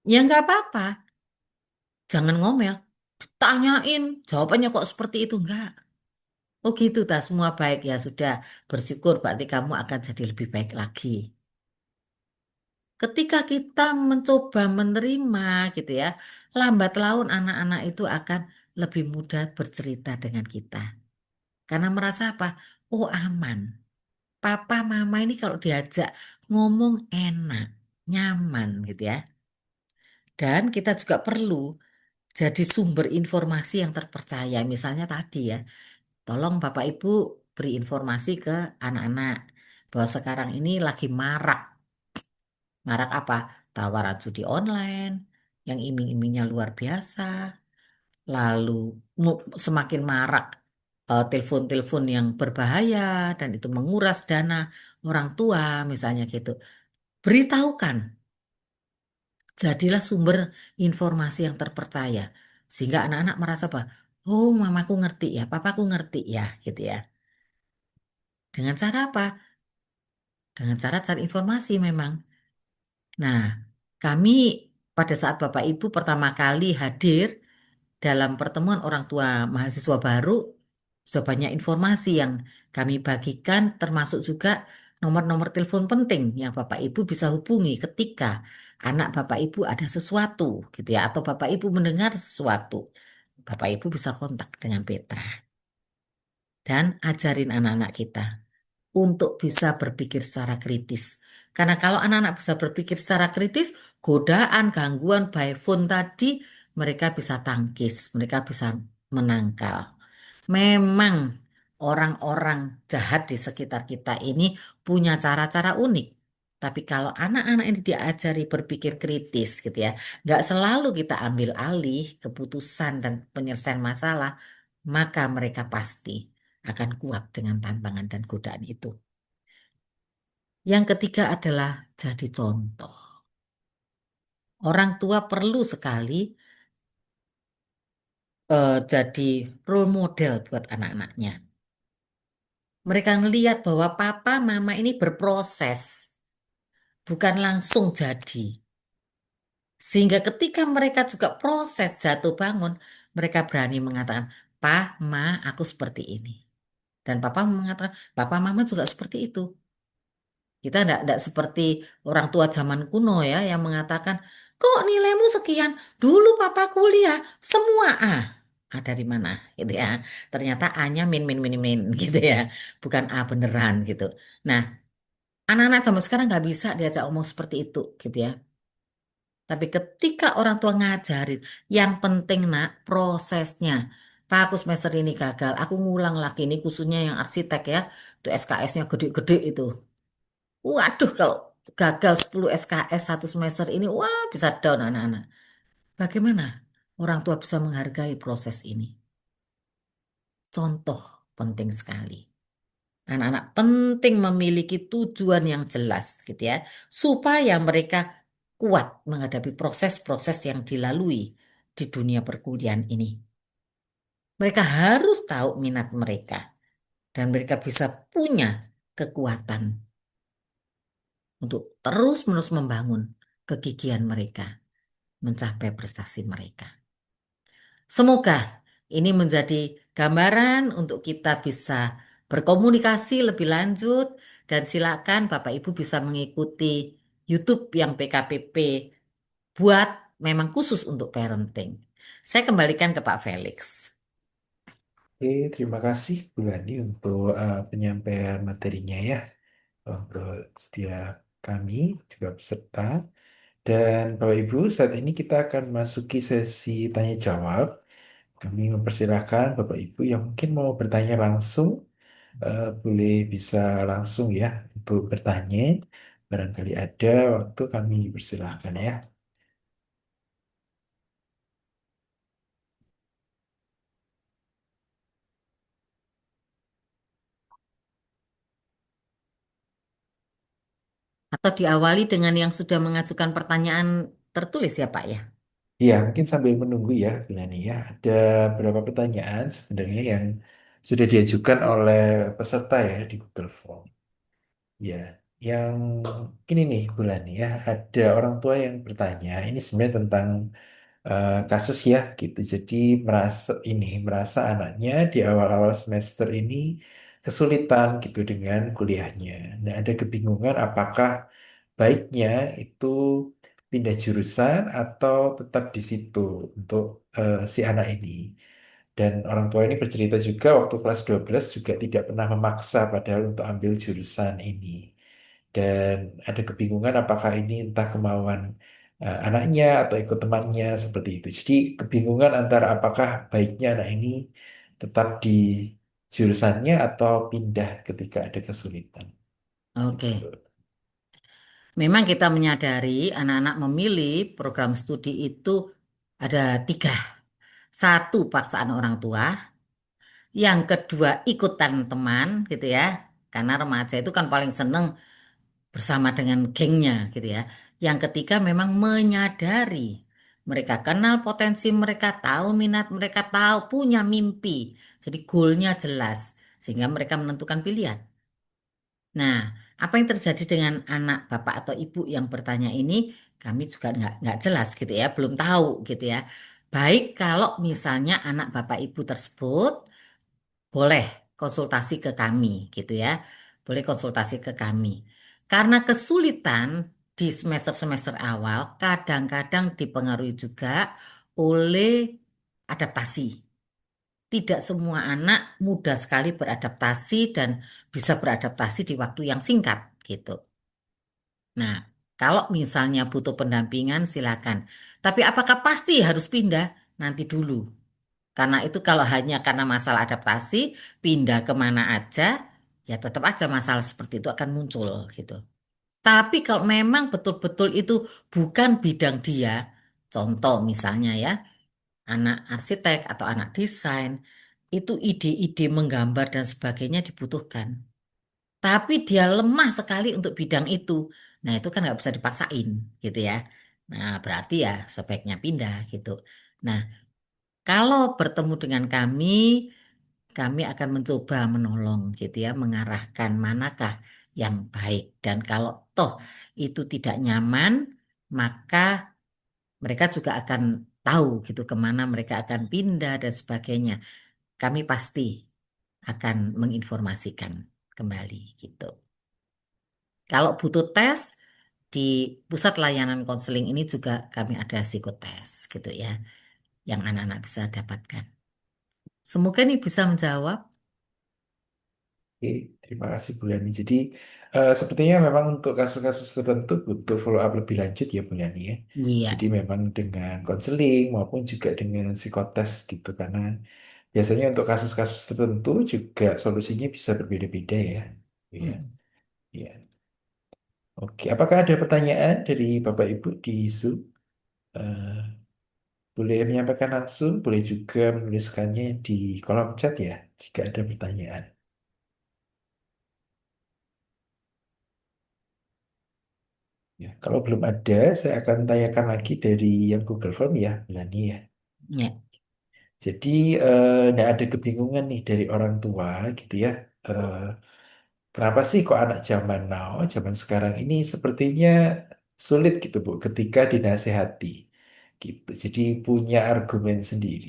Ya, nggak apa-apa. Jangan ngomel. Tanyain, jawabannya kok seperti itu? Enggak. Oh gitu, tak semua baik ya sudah. Bersyukur berarti kamu akan jadi lebih baik lagi. Ketika kita mencoba menerima gitu ya, lambat laun anak-anak itu akan lebih mudah bercerita dengan kita. Karena merasa apa? Oh aman. Papa, mama ini kalau diajak ngomong enak, nyaman gitu ya. Dan kita juga perlu jadi sumber informasi yang terpercaya. Misalnya tadi ya, tolong Bapak Ibu beri informasi ke anak-anak bahwa sekarang ini lagi marak. Marak apa? Tawaran judi online, yang iming-imingnya luar biasa, lalu semakin marak telepon-telepon yang berbahaya dan itu menguras dana orang tua misalnya gitu. Beritahukan, jadilah sumber informasi yang terpercaya sehingga anak-anak merasa bahwa oh mamaku ngerti ya, papaku ngerti ya gitu ya. Dengan cara apa? Dengan cara cari informasi memang. Nah, kami pada saat Bapak Ibu pertama kali hadir dalam pertemuan orang tua mahasiswa baru, sudah banyak informasi yang kami bagikan, termasuk juga nomor-nomor telepon penting yang Bapak Ibu bisa hubungi ketika anak Bapak Ibu ada sesuatu, gitu ya, atau Bapak Ibu mendengar sesuatu. Bapak Ibu bisa kontak dengan Petra dan ajarin anak-anak kita untuk bisa berpikir secara kritis. Karena kalau anak-anak bisa berpikir secara kritis, godaan, gangguan by phone tadi mereka bisa tangkis, mereka bisa menangkal. Memang orang-orang jahat di sekitar kita ini punya cara-cara unik. Tapi kalau anak-anak ini diajari berpikir kritis gitu ya, nggak selalu kita ambil alih keputusan dan penyelesaian masalah, maka mereka pasti akan kuat dengan tantangan dan godaan itu. Yang ketiga adalah jadi contoh. Orang tua perlu sekali jadi role model buat anak-anaknya. Mereka ngelihat bahwa papa mama ini berproses, bukan langsung jadi. Sehingga ketika mereka juga proses jatuh bangun, mereka berani mengatakan, Pa, Ma, aku seperti ini. Dan papa mengatakan, papa mama juga seperti itu. Kita tidak seperti orang tua zaman kuno ya yang mengatakan, kok nilaimu sekian? Dulu papa kuliah semua A. A dari mana gitu ya. Ternyata A-nya min min min min gitu ya. Bukan A beneran gitu. Nah, anak-anak zaman sekarang nggak bisa diajak omong seperti itu gitu ya. Tapi ketika orang tua ngajarin, yang penting nak prosesnya. Pak, aku semester ini gagal. Aku ngulang lagi ini khususnya yang arsitek ya. Itu SKS-nya gede-gede itu. Waduh, kalau gagal 10 SKS satu semester ini, wah bisa down anak-anak. Bagaimana orang tua bisa menghargai proses ini? Contoh penting sekali. Anak-anak penting memiliki tujuan yang jelas gitu ya, supaya mereka kuat menghadapi proses-proses yang dilalui di dunia perkuliahan ini. Mereka harus tahu minat mereka dan mereka bisa punya kekuatan untuk terus-menerus membangun kegigihan mereka, mencapai prestasi mereka. Semoga ini menjadi gambaran untuk kita bisa berkomunikasi lebih lanjut dan silakan Bapak Ibu bisa mengikuti YouTube yang PKPP buat memang khusus untuk parenting. Saya kembalikan ke Pak Felix. Oke, terima kasih Bu Lani untuk penyampaian materinya ya, untuk setiap kami juga peserta. Dan Bapak Ibu, saat ini kita akan masuki sesi tanya jawab. Kami mempersilahkan Bapak Ibu yang mungkin mau bertanya langsung, boleh bisa langsung ya untuk bertanya. Barangkali ada waktu kami persilahkan ya. Atau diawali dengan yang sudah mengajukan pertanyaan tertulis ya Pak ya. Iya, mungkin sambil menunggu ya, Gilani ya. Ada beberapa pertanyaan sebenarnya yang sudah diajukan oleh peserta ya di Google Form. Ya, yang ini nih bulan ya, ada orang tua yang bertanya, ini sebenarnya tentang kasus ya gitu. Jadi merasa anaknya di awal-awal semester ini kesulitan gitu dengan kuliahnya. Nah, ada kebingungan apakah baiknya itu pindah jurusan atau tetap di situ untuk si anak ini. Dan orang tua ini bercerita juga waktu kelas 12 juga tidak pernah memaksa padahal untuk ambil jurusan ini. Dan ada kebingungan apakah ini entah kemauan anaknya atau ikut temannya seperti itu. Jadi kebingungan antara apakah baiknya anak ini tetap di jurusannya atau pindah ketika ada kesulitan. Gitu. Oke. Memang kita menyadari anak-anak memilih program studi itu ada tiga. Satu, paksaan orang tua. Yang kedua, ikutan teman gitu ya. Karena remaja itu kan paling seneng bersama dengan gengnya gitu ya. Yang ketiga memang menyadari mereka kenal potensi mereka, tahu minat mereka, tahu punya mimpi. Jadi goalnya jelas sehingga mereka menentukan pilihan. Nah, apa yang terjadi dengan anak bapak atau ibu yang bertanya ini, kami juga nggak jelas gitu ya, belum tahu gitu ya. Baik kalau misalnya anak bapak ibu tersebut boleh konsultasi ke kami gitu ya. Boleh konsultasi ke kami. Karena kesulitan di semester-semester awal kadang-kadang dipengaruhi juga oleh adaptasi. Tidak semua anak mudah sekali beradaptasi dan bisa beradaptasi di waktu yang singkat gitu. Nah, kalau misalnya butuh pendampingan silakan. Tapi apakah pasti harus pindah? Nanti dulu. Karena itu kalau hanya karena masalah adaptasi, pindah kemana aja, ya tetap aja masalah seperti itu akan muncul gitu. Tapi kalau memang betul-betul itu bukan bidang dia, contoh misalnya ya, anak arsitek atau anak desain, itu ide-ide menggambar dan sebagainya dibutuhkan. Tapi dia lemah sekali untuk bidang itu. Nah, itu kan nggak bisa dipaksain gitu ya. Nah, berarti ya sebaiknya pindah gitu. Nah, kalau bertemu dengan kami akan mencoba menolong gitu ya, mengarahkan manakah yang baik. Dan kalau toh itu tidak nyaman, maka mereka juga akan tahu gitu kemana mereka akan pindah dan sebagainya. Kami pasti akan menginformasikan kembali gitu. Kalau butuh tes, di pusat layanan konseling ini juga kami ada psikotes gitu ya, yang anak-anak bisa dapatkan. Semoga ini bisa menjawab. Oke, terima kasih Bu Yani. Jadi sepertinya memang untuk kasus-kasus tertentu butuh follow up lebih lanjut ya Bu Yani ya. Iya. Jadi memang dengan konseling maupun juga dengan psikotes gitu karena biasanya untuk kasus-kasus tertentu juga solusinya bisa berbeda-beda ya. Iya, Mm. iya. Oke, apakah ada pertanyaan dari Bapak Ibu di Zoom? Eh, Boleh menyampaikan langsung, boleh juga menuliskannya di kolom chat ya jika ada pertanyaan. Ya, kalau belum ada, saya akan tanyakan lagi dari yang Google Form ya, Lani ya. Ya. Jadi, nggak ada kebingungan nih dari orang tua gitu ya. Eh, Kenapa sih kok anak zaman now, zaman sekarang ini sepertinya sulit gitu Bu, ketika dinasehati gitu. Jadi punya argumen sendiri.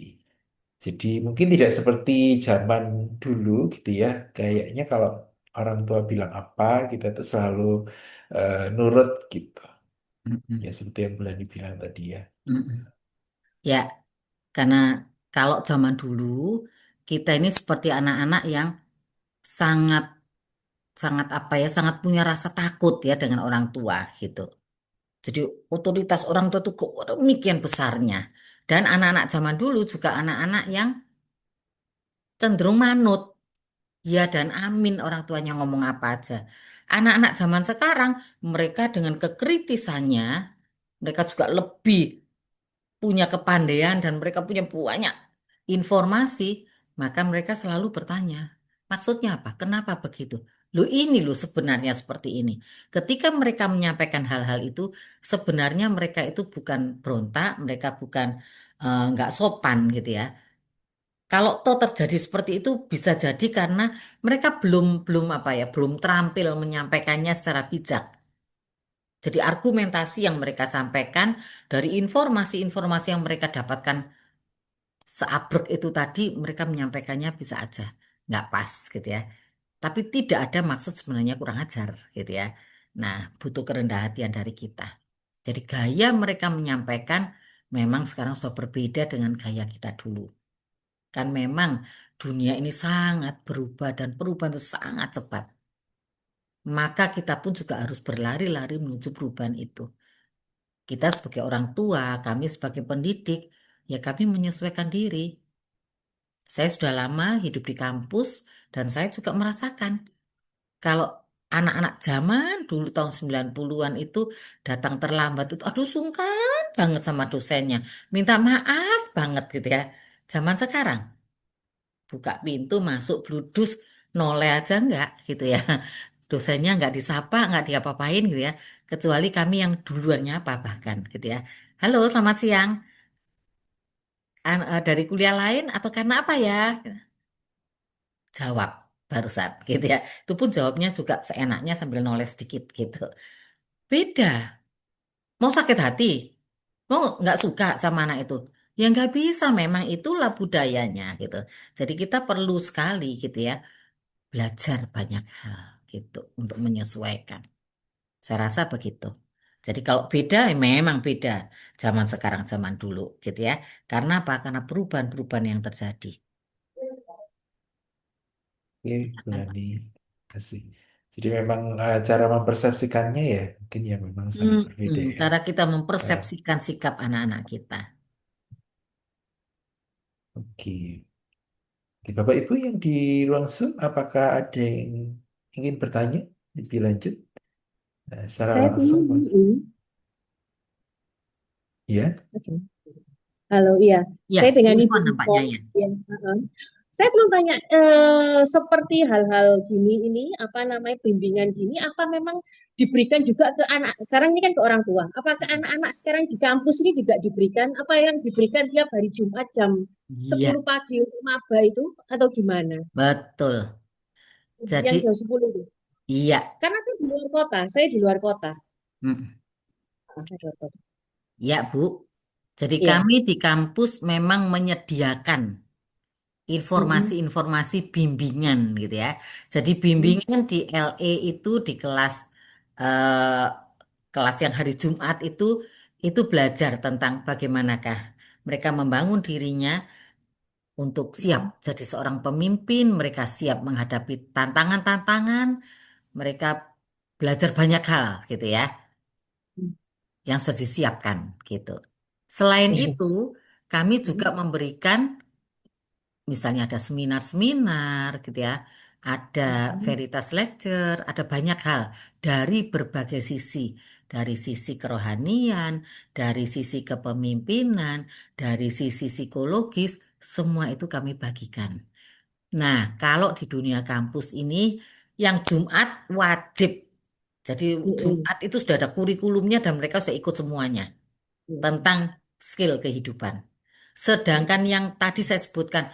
Jadi mungkin tidak seperti zaman dulu gitu ya. Kayaknya kalau orang tua bilang apa, kita tuh selalu nurut gitu. Ya Mm-mm. seperti yang Bulan dibilang tadi ya. Mm-mm. Ya, karena kalau zaman dulu kita ini seperti anak-anak yang sangat sangat apa ya, sangat punya rasa takut ya dengan orang tua gitu. Jadi otoritas orang tua itu demikian besarnya. Dan anak-anak zaman dulu juga anak-anak yang cenderung manut. Ya dan amin orang tuanya ngomong apa aja. Anak-anak zaman sekarang mereka dengan kekritisannya mereka juga lebih punya kepandaian dan mereka punya banyak informasi, maka mereka selalu bertanya, maksudnya apa? Kenapa begitu? Lo ini lo sebenarnya seperti ini. Ketika mereka menyampaikan hal-hal itu, sebenarnya mereka itu bukan berontak, mereka bukan nggak sopan gitu ya. Kalau toh terjadi seperti itu bisa jadi karena mereka belum belum apa ya, belum terampil menyampaikannya secara bijak. Jadi argumentasi yang mereka sampaikan dari informasi-informasi yang mereka dapatkan seabrek itu tadi mereka menyampaikannya bisa aja nggak pas gitu ya. Tapi tidak ada maksud sebenarnya kurang ajar gitu ya. Nah, butuh kerendahan hatian dari kita. Jadi gaya mereka menyampaikan memang sekarang sudah berbeda dengan gaya kita dulu. Kan memang dunia ini sangat berubah dan perubahan itu sangat cepat. Maka kita pun juga harus berlari-lari menuju perubahan itu. Kita sebagai orang tua, kami sebagai pendidik, ya kami menyesuaikan diri. Saya sudah lama hidup di kampus dan saya juga merasakan kalau anak-anak zaman dulu tahun 90-an itu datang terlambat itu aduh sungkan banget sama dosennya. Minta maaf banget gitu ya. Zaman sekarang buka pintu masuk bludus noleh aja enggak gitu ya. Dosennya enggak disapa, enggak diapa-apain gitu ya. Kecuali kami yang duluan nyapa bahkan gitu ya. Halo, selamat siang. Dari kuliah lain atau karena apa ya? Jawab barusan gitu ya. Itu pun jawabnya juga seenaknya sambil noleh sedikit gitu. Beda. Mau sakit hati? Mau nggak suka sama anak itu? Ya nggak bisa, memang itulah budayanya gitu. Jadi kita perlu sekali gitu ya, belajar banyak hal gitu untuk menyesuaikan. Saya rasa begitu. Jadi kalau beda, ya memang beda zaman sekarang zaman dulu gitu ya. Karena apa? Karena perubahan-perubahan yang terjadi. Oke, Kan, berani Pak? kasih. Jadi memang cara mempersepsikannya ya mungkin ya memang sangat berbeda ya. Cara kita Eh, mempersepsikan sikap anak-anak kita. oke. Oke, Bapak Ibu yang di ruang Zoom, apakah ada yang ingin bertanya lebih lanjut? Secara Saya langsung, punya Pak. ini. Ya, Oke. Halo, iya. Ya, Saya Bu dengan Ibu Ivon nampaknya Ipon. ya. Ya, heeh. Saya belum tanya, seperti hal-hal gini ini, apa namanya, bimbingan gini, apa memang diberikan juga ke anak? Sekarang ini kan ke orang tua. Apakah anak-anak sekarang di kampus ini juga diberikan, apa yang diberikan tiap hari Jumat jam Iya, 10 pagi untuk maba itu, atau gimana? betul. Yang Jadi, jam 10 itu. iya. Karena saya di luar kota, saya di luar kota. Mm. Saya di luar kota. Ya, Bu. Jadi Iya. kami di kampus memang menyediakan Mm-mm. informasi-informasi bimbingan gitu ya. Jadi Mm-mm. bimbingan di LE itu di eh, kelas yang hari Jumat itu belajar tentang bagaimanakah mereka membangun dirinya untuk siap jadi seorang pemimpin, mereka siap menghadapi tantangan-tantangan, mereka belajar banyak hal gitu ya yang sudah disiapkan gitu. Selain itu, kami juga Mm-mm. memberikan misalnya ada seminar-seminar gitu ya, ada Mm-mm. veritas lecture, ada banyak hal dari berbagai sisi, dari sisi kerohanian, dari sisi kepemimpinan, dari sisi psikologis, semua itu kami bagikan. Nah, kalau di dunia kampus ini yang Jumat wajib. Jadi Mm-mm. Jumat itu sudah ada kurikulumnya dan mereka sudah ikut semuanya Iya. tentang skill kehidupan. Sedangkan Mm-mm. yang tadi saya sebutkan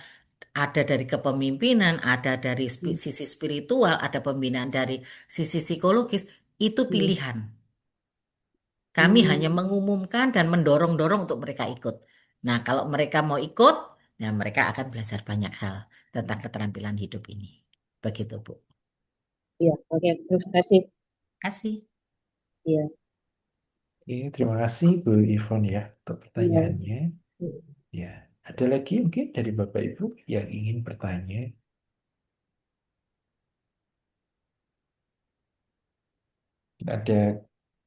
ada dari kepemimpinan, ada dari sisi spiritual, ada pembinaan dari sisi psikologis, itu Mm. pilihan. Kami hanya Mm. mengumumkan dan mendorong-dorong untuk mereka ikut. Nah, kalau mereka mau ikut, ya mereka akan belajar banyak hal tentang keterampilan hidup ini. Begitu, Bu. Iya, oke, terima kasih. Kasih. Iya, oke, terima kasih Bu Ivon ya untuk iya. pertanyaannya. Ya, ada lagi mungkin dari Bapak Ibu yang ingin bertanya? Ada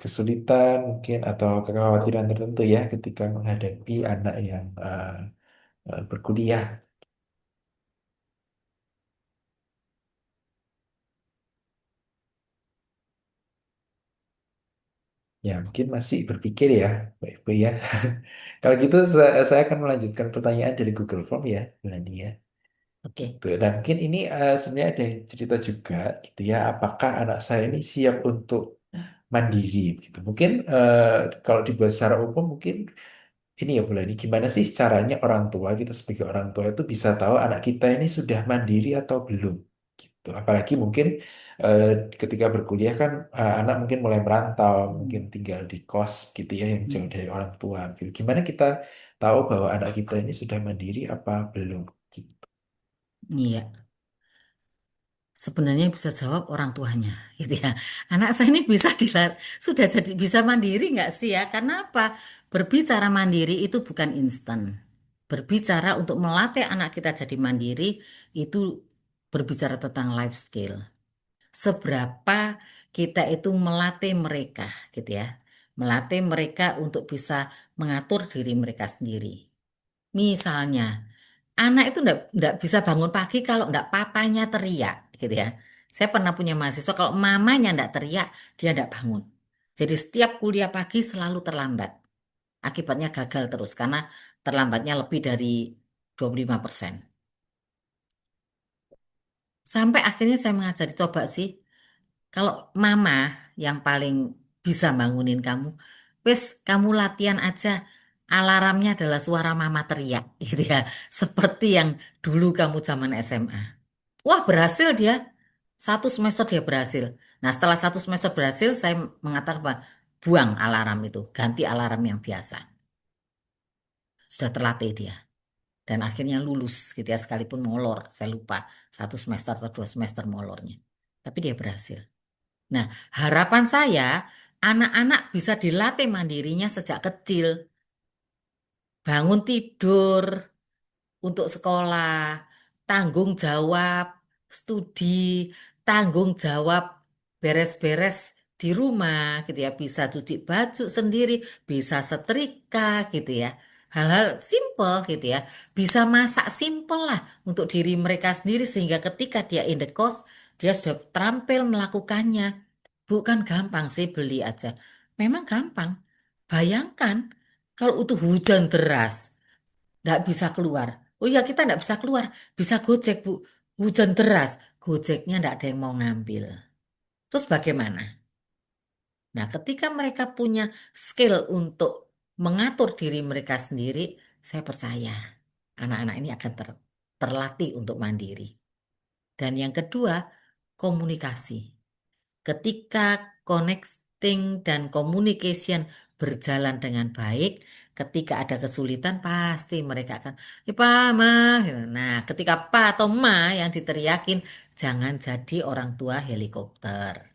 kesulitan mungkin atau kekhawatiran tertentu ya ketika menghadapi anak yang berkuliah. Ya, mungkin masih berpikir ya, Bapak Ibu ya. Kalau gitu saya akan melanjutkan pertanyaan dari Google Form ya, Melania. Oke. Gitu. Dan mungkin ini sebenarnya ada yang cerita juga gitu ya, apakah anak saya ini siap untuk mandiri gitu. Mungkin kalau dibuat secara umum mungkin ini ya bulan ini gimana sih caranya orang tua kita sebagai orang tua itu bisa tahu anak kita ini sudah mandiri atau belum gitu. Apalagi mungkin eh, ketika berkuliah kan anak mungkin mulai merantau, mungkin tinggal di kos gitu ya yang jauh dari orang tua gitu. Gimana kita tahu bahwa anak kita ini sudah mandiri apa belum gitu. Iya. Sebenarnya bisa jawab orang tuanya, gitu ya. Anak saya ini bisa sudah jadi bisa mandiri nggak sih ya? Karena apa? Berbicara mandiri itu bukan instan. Berbicara untuk melatih anak kita jadi mandiri itu berbicara tentang life skill. Seberapa kita itu melatih mereka, gitu ya. Melatih mereka untuk bisa mengatur diri mereka sendiri. Misalnya, anak itu enggak bisa bangun pagi kalau enggak papanya teriak, gitu ya. Saya pernah punya mahasiswa, kalau mamanya ndak teriak, dia ndak bangun. Jadi setiap kuliah pagi selalu terlambat. Akibatnya gagal terus, karena terlambatnya lebih dari 25%. Sampai akhirnya saya mengajari, coba sih, kalau mama yang paling bisa bangunin kamu, wes kamu latihan aja. Alarmnya adalah suara mama teriak, gitu ya. Seperti yang dulu kamu zaman SMA. Wah, berhasil dia. 1 semester dia berhasil. Nah, setelah 1 semester berhasil, saya mengatakan apa? Buang alarm itu, ganti alarm yang biasa. Sudah terlatih dia. Dan akhirnya lulus, gitu ya, sekalipun molor. Saya lupa, 1 semester atau 2 semester molornya. Tapi dia berhasil. Nah, harapan saya, anak-anak bisa dilatih mandirinya sejak kecil. Bangun tidur, untuk sekolah, tanggung jawab, studi, tanggung jawab beres-beres di rumah gitu ya, bisa cuci baju sendiri, bisa setrika gitu ya. Hal-hal simple gitu ya. Bisa masak simple lah untuk diri mereka sendiri sehingga ketika dia in the course, dia sudah terampil melakukannya. Bukan gampang sih beli aja. Memang gampang. Bayangkan kalau itu hujan deras, nggak bisa keluar. Oh ya, kita nggak bisa keluar. Bisa Gojek, Bu. Hujan deras. Gojeknya nggak ada yang mau ngambil. Terus bagaimana? Nah, ketika mereka punya skill untuk mengatur diri mereka sendiri, saya percaya anak-anak ini akan terlatih untuk mandiri. Dan yang kedua, komunikasi. Ketika connecting dan communication berjalan dengan baik, ketika ada kesulitan pasti mereka akan, ya pa, ma. Gitu. Nah, ketika pa atau ma yang diteriakin, jangan jadi orang tua helikopter.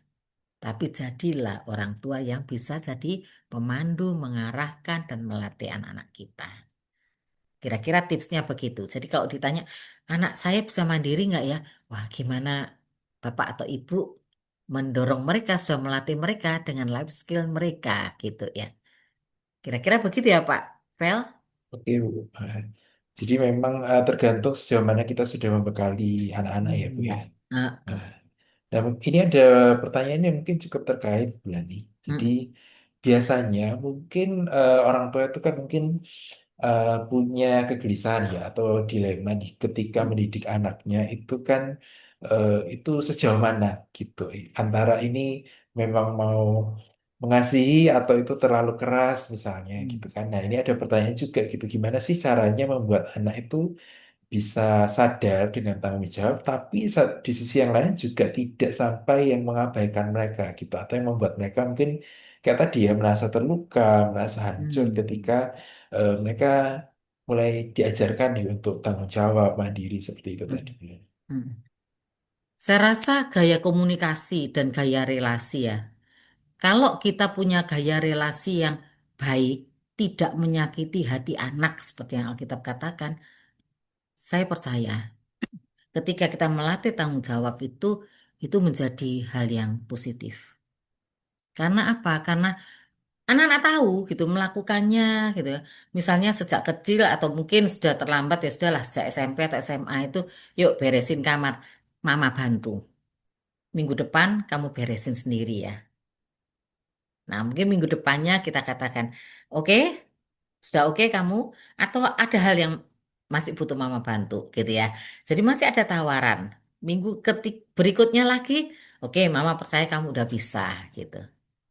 Tapi jadilah orang tua yang bisa jadi pemandu, mengarahkan, dan melatih anak-anak kita. Kira-kira tipsnya begitu. Jadi kalau ditanya, anak saya bisa mandiri nggak ya? Wah, gimana Bapak atau Ibu mendorong mereka, sudah melatih mereka dengan life skill mereka gitu ya. Kira-kira begitu ya Pak Vel? Oke, Bu. Jadi memang tergantung sejauh mana kita sudah membekali anak-anak ya, Bu Iya. ya. Heeh. Nah, dan ini ada pertanyaan yang mungkin cukup terkait bulan ini. Jadi Mm, biasanya mungkin orang tua itu kan mungkin punya kegelisahan ya atau dilema nih ketika mm, mendidik anaknya itu kan itu sejauh mana gitu. Antara ini memang mau mengasihi atau itu terlalu keras misalnya gitu mm, kan. Nah, ini ada pertanyaan juga gitu. Gimana sih caranya membuat anak itu bisa sadar dengan tanggung jawab, tapi di sisi yang lain juga tidak sampai yang mengabaikan mereka gitu, atau yang membuat mereka mungkin kayak tadi ya merasa terluka, merasa hancur ketika mm, mereka mulai diajarkan nih untuk tanggung jawab mandiri seperti itu tadi. mm, mm. Saya rasa gaya komunikasi dan gaya relasi ya. Kalau kita punya gaya relasi yang baik, tidak menyakiti hati anak seperti yang Alkitab katakan, saya percaya ketika kita melatih tanggung jawab itu menjadi hal yang positif. Karena apa? Karena anak-anak tahu gitu melakukannya gitu ya. Misalnya sejak kecil atau mungkin sudah terlambat ya sudahlah sejak SMP atau SMA itu yuk beresin kamar. Mama bantu. Minggu depan kamu beresin sendiri ya. Nah, mungkin minggu depannya kita katakan, oke, sudah oke kamu, atau ada hal yang masih butuh mama bantu gitu ya. Jadi masih ada tawaran. Minggu berikutnya lagi, oke, mama percaya kamu udah bisa gitu.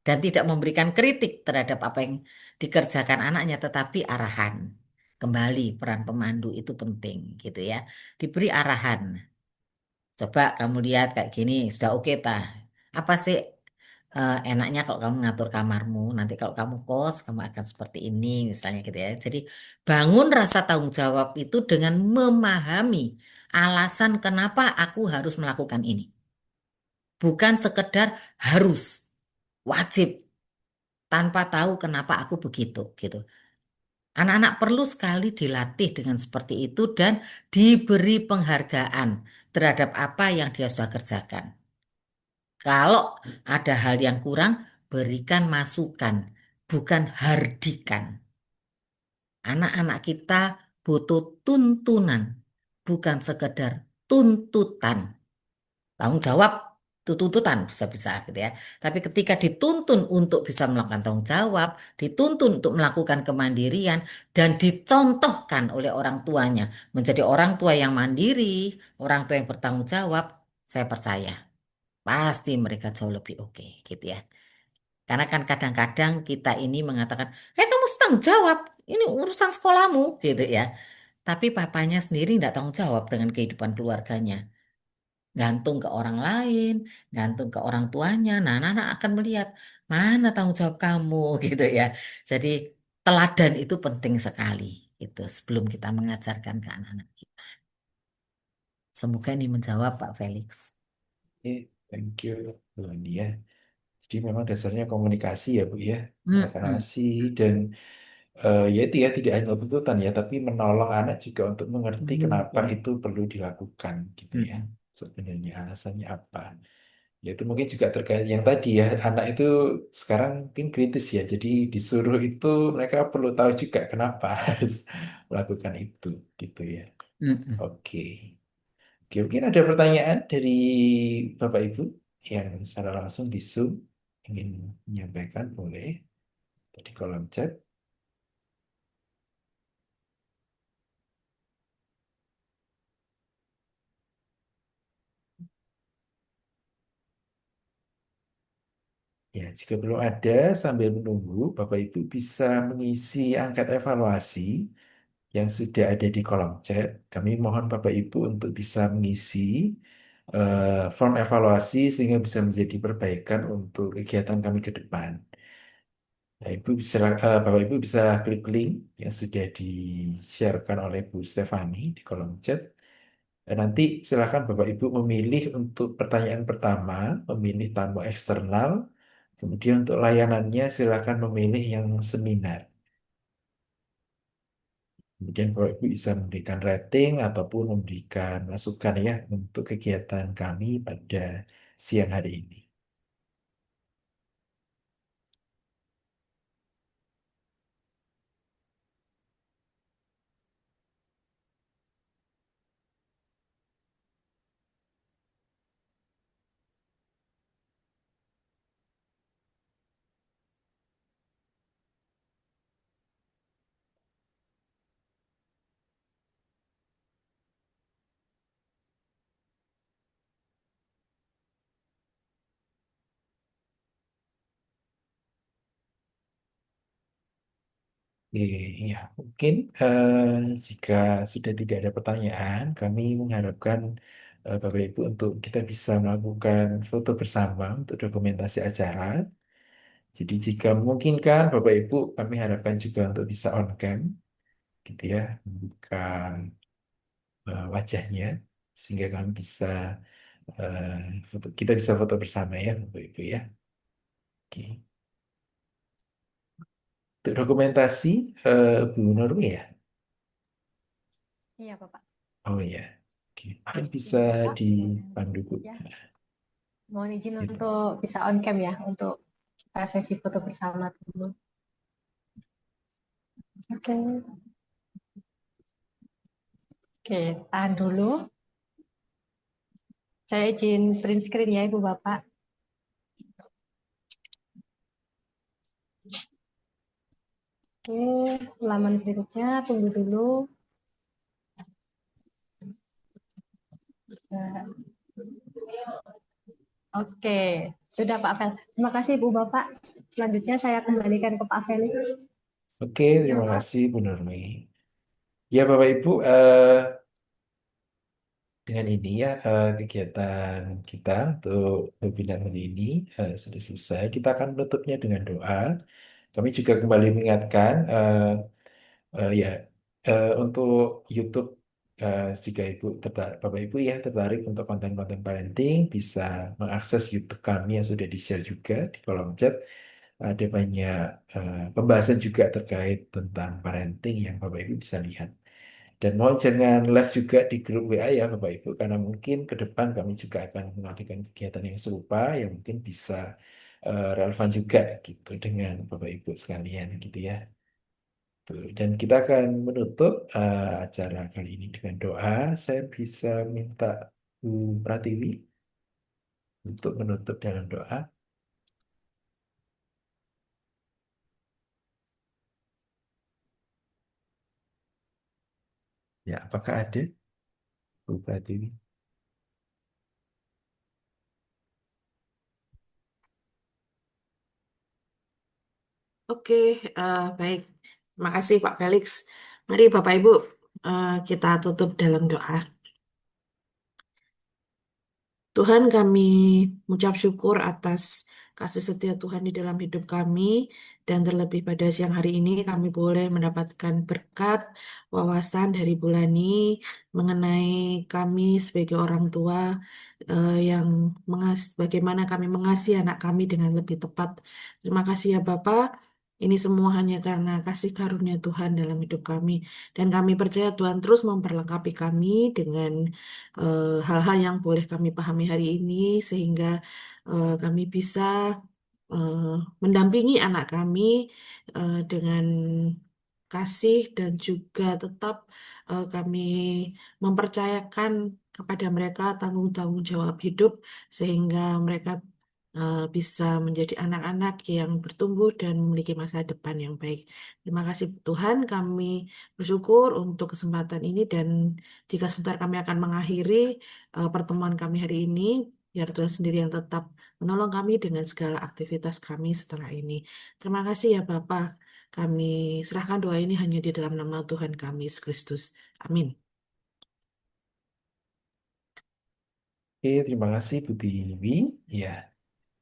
Dan tidak memberikan kritik terhadap apa yang dikerjakan anaknya, tetapi arahan. Kembali peran pemandu itu penting gitu ya. Diberi arahan. Coba kamu lihat kayak gini, sudah oke tah? Apa sih enaknya kalau kamu ngatur kamarmu? Nanti kalau kamu kos, kamu akan seperti ini, misalnya gitu ya. Jadi bangun rasa tanggung jawab itu dengan memahami alasan kenapa aku harus melakukan ini. Bukan sekedar harus, wajib, tanpa tahu kenapa aku begitu, gitu. Anak-anak perlu sekali dilatih dengan seperti itu dan diberi penghargaan terhadap apa yang dia sudah kerjakan. Kalau ada hal yang kurang, berikan masukan, bukan hardikan. Anak-anak kita butuh tuntunan, bukan sekedar tuntutan. Tanggung jawab. itu tuntutan bisa-bisa gitu ya. Tapi ketika dituntun untuk bisa melakukan tanggung jawab, dituntun untuk melakukan kemandirian, dan dicontohkan oleh orang tuanya menjadi orang tua yang mandiri, orang tua yang bertanggung jawab, saya percaya pasti mereka jauh lebih oke gitu ya. Karena kan kadang-kadang kita ini mengatakan, kamu harus tanggung jawab, ini urusan sekolahmu gitu ya. Tapi papanya sendiri tidak tanggung jawab dengan kehidupan keluarganya, gantung ke orang lain, gantung ke orang tuanya. Nah, anak-anak akan melihat mana tanggung jawab kamu gitu ya. Jadi teladan itu penting sekali itu sebelum kita mengajarkan ke anak-anak kita. Semoga ini menjawab Pak Felix. Oke, thank you, Bu Andi ya. Jadi memang dasarnya komunikasi ya Bu ya, Mm-mm. komunikasi dan ya itu ya tidak hanya tuntutan ya, tapi menolong anak juga untuk mengerti kenapa Iya. itu perlu dilakukan gitu ya. Mm-mm. Sebenarnya alasannya apa? Ya itu mungkin juga terkait yang tadi ya, anak itu sekarang mungkin kritis ya, jadi disuruh itu mereka perlu tahu juga kenapa harus melakukan itu gitu ya. Mm-mm. Oke. Oke, mungkin ada pertanyaan dari Bapak Ibu yang secara langsung di Zoom ingin menyampaikan boleh di kolom chat. Ya, jika belum ada sambil menunggu, Bapak Ibu bisa mengisi angkat evaluasi yang sudah ada di kolom chat. Kami mohon Bapak Ibu untuk bisa mengisi form evaluasi sehingga bisa menjadi perbaikan untuk kegiatan kami ke depan. Nah, Bapak Ibu bisa klik link yang sudah di-sharekan oleh Bu Stefani di kolom chat. Dan nanti silakan Bapak Ibu memilih untuk pertanyaan pertama, memilih tamu eksternal. Kemudian untuk layanannya silakan memilih yang seminar. Kemudian Bapak Ibu bisa memberikan rating ataupun memberikan masukan ya untuk kegiatan kami pada siang hari ini. Oke, ya mungkin jika sudah tidak ada pertanyaan, kami mengharapkan Bapak Ibu untuk kita bisa melakukan foto bersama untuk dokumentasi acara. Jadi jika memungkinkan Bapak Ibu, kami harapkan juga untuk bisa on cam, gitu ya, membuka wajahnya sehingga kami bisa kita bisa foto bersama ya, Bapak Ibu ya. Oke. Untuk dokumentasi Bu Nurmi ya. Iya, Bapak. Oh ya, oke. Mungkin bisa Izin Bapak, dipandu Bu. ya, mohon izin Gitu. untuk bisa on cam ya, untuk kita sesi foto bersama dulu. Oke, oke, tahan dulu. Saya izin print screen ya, Ibu Bapak. Oke, halaman berikutnya, tunggu dulu. Nah, oke, sudah Pak Fel. Terima kasih Ibu Bapak. Selanjutnya saya kembalikan ke Pak Felix. Oke, Ya, terima Pak. kasih Bu Nurmi. Ya Bapak Ibu, dengan ini ya kegiatan kita untuk webinar hari ini sudah selesai. Kita akan menutupnya dengan doa. Kami juga kembali mengingatkan ya untuk YouTube jika Bapak Ibu ya tertarik untuk konten-konten parenting bisa mengakses YouTube kami yang sudah di-share juga di kolom chat. Ada banyak pembahasan juga terkait tentang parenting yang Bapak Ibu bisa lihat. Dan mohon jangan live juga di grup WA ya Bapak Ibu, karena mungkin ke depan kami juga akan melakukan kegiatan yang serupa yang mungkin bisa relevan juga gitu dengan Bapak Ibu sekalian gitu ya. Tuh. Dan kita akan menutup acara kali ini dengan doa. Saya bisa minta Bu Pratiwi untuk menutup dalam doa. Ya, apakah ada Bu Pratiwi? Oke, baik. Terima kasih Pak Felix. Mari Bapak Ibu, kita tutup dalam doa. Tuhan, kami mengucap syukur atas kasih setia Tuhan di dalam hidup kami, dan terlebih pada siang hari ini kami boleh mendapatkan berkat wawasan dari Bulani mengenai kami sebagai orang tua, yang bagaimana kami mengasihi anak kami dengan lebih tepat. Terima kasih ya Bapak. Ini semua hanya karena kasih karunia Tuhan dalam hidup kami. Dan kami percaya Tuhan terus memperlengkapi kami dengan hal-hal yang boleh kami pahami hari ini, sehingga kami bisa eh, mendampingi anak kami dengan kasih, dan juga tetap kami mempercayakan kepada mereka tanggung jawab hidup, sehingga mereka bisa menjadi anak-anak yang bertumbuh dan memiliki masa depan yang baik. Terima kasih Tuhan, kami bersyukur untuk kesempatan ini, dan jika sebentar kami akan mengakhiri pertemuan kami hari ini, biar Tuhan sendiri yang tetap menolong kami dengan segala aktivitas kami setelah ini. Terima kasih ya Bapak. Kami serahkan doa ini hanya di dalam nama Tuhan kami, Yesus Kristus. Amin. Oke, terima kasih Bu Tiwi. Ya,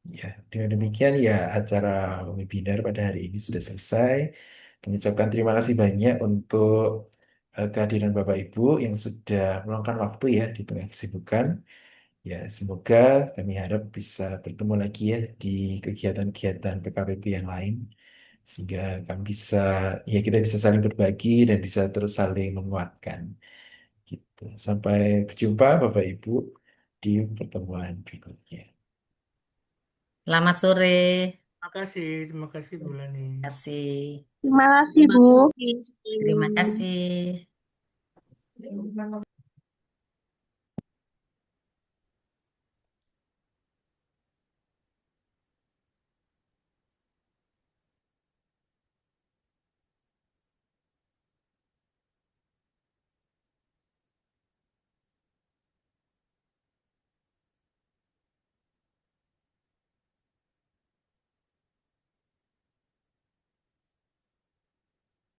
ya, dengan demikian ya acara webinar pada hari ini sudah selesai. Kami ucapkan terima kasih banyak untuk kehadiran Bapak Ibu yang sudah meluangkan waktu ya di tengah kesibukan. Ya, semoga kami harap bisa bertemu lagi ya di kegiatan-kegiatan PKPP yang lain. Sehingga kami bisa, ya kita bisa saling berbagi dan bisa terus saling menguatkan. Gitu. Sampai berjumpa Bapak Ibu di pertemuan berikutnya. Selamat sore. Terima kasih Bu Lani. Terima kasih. Terima kasih Bu. Terima kasih.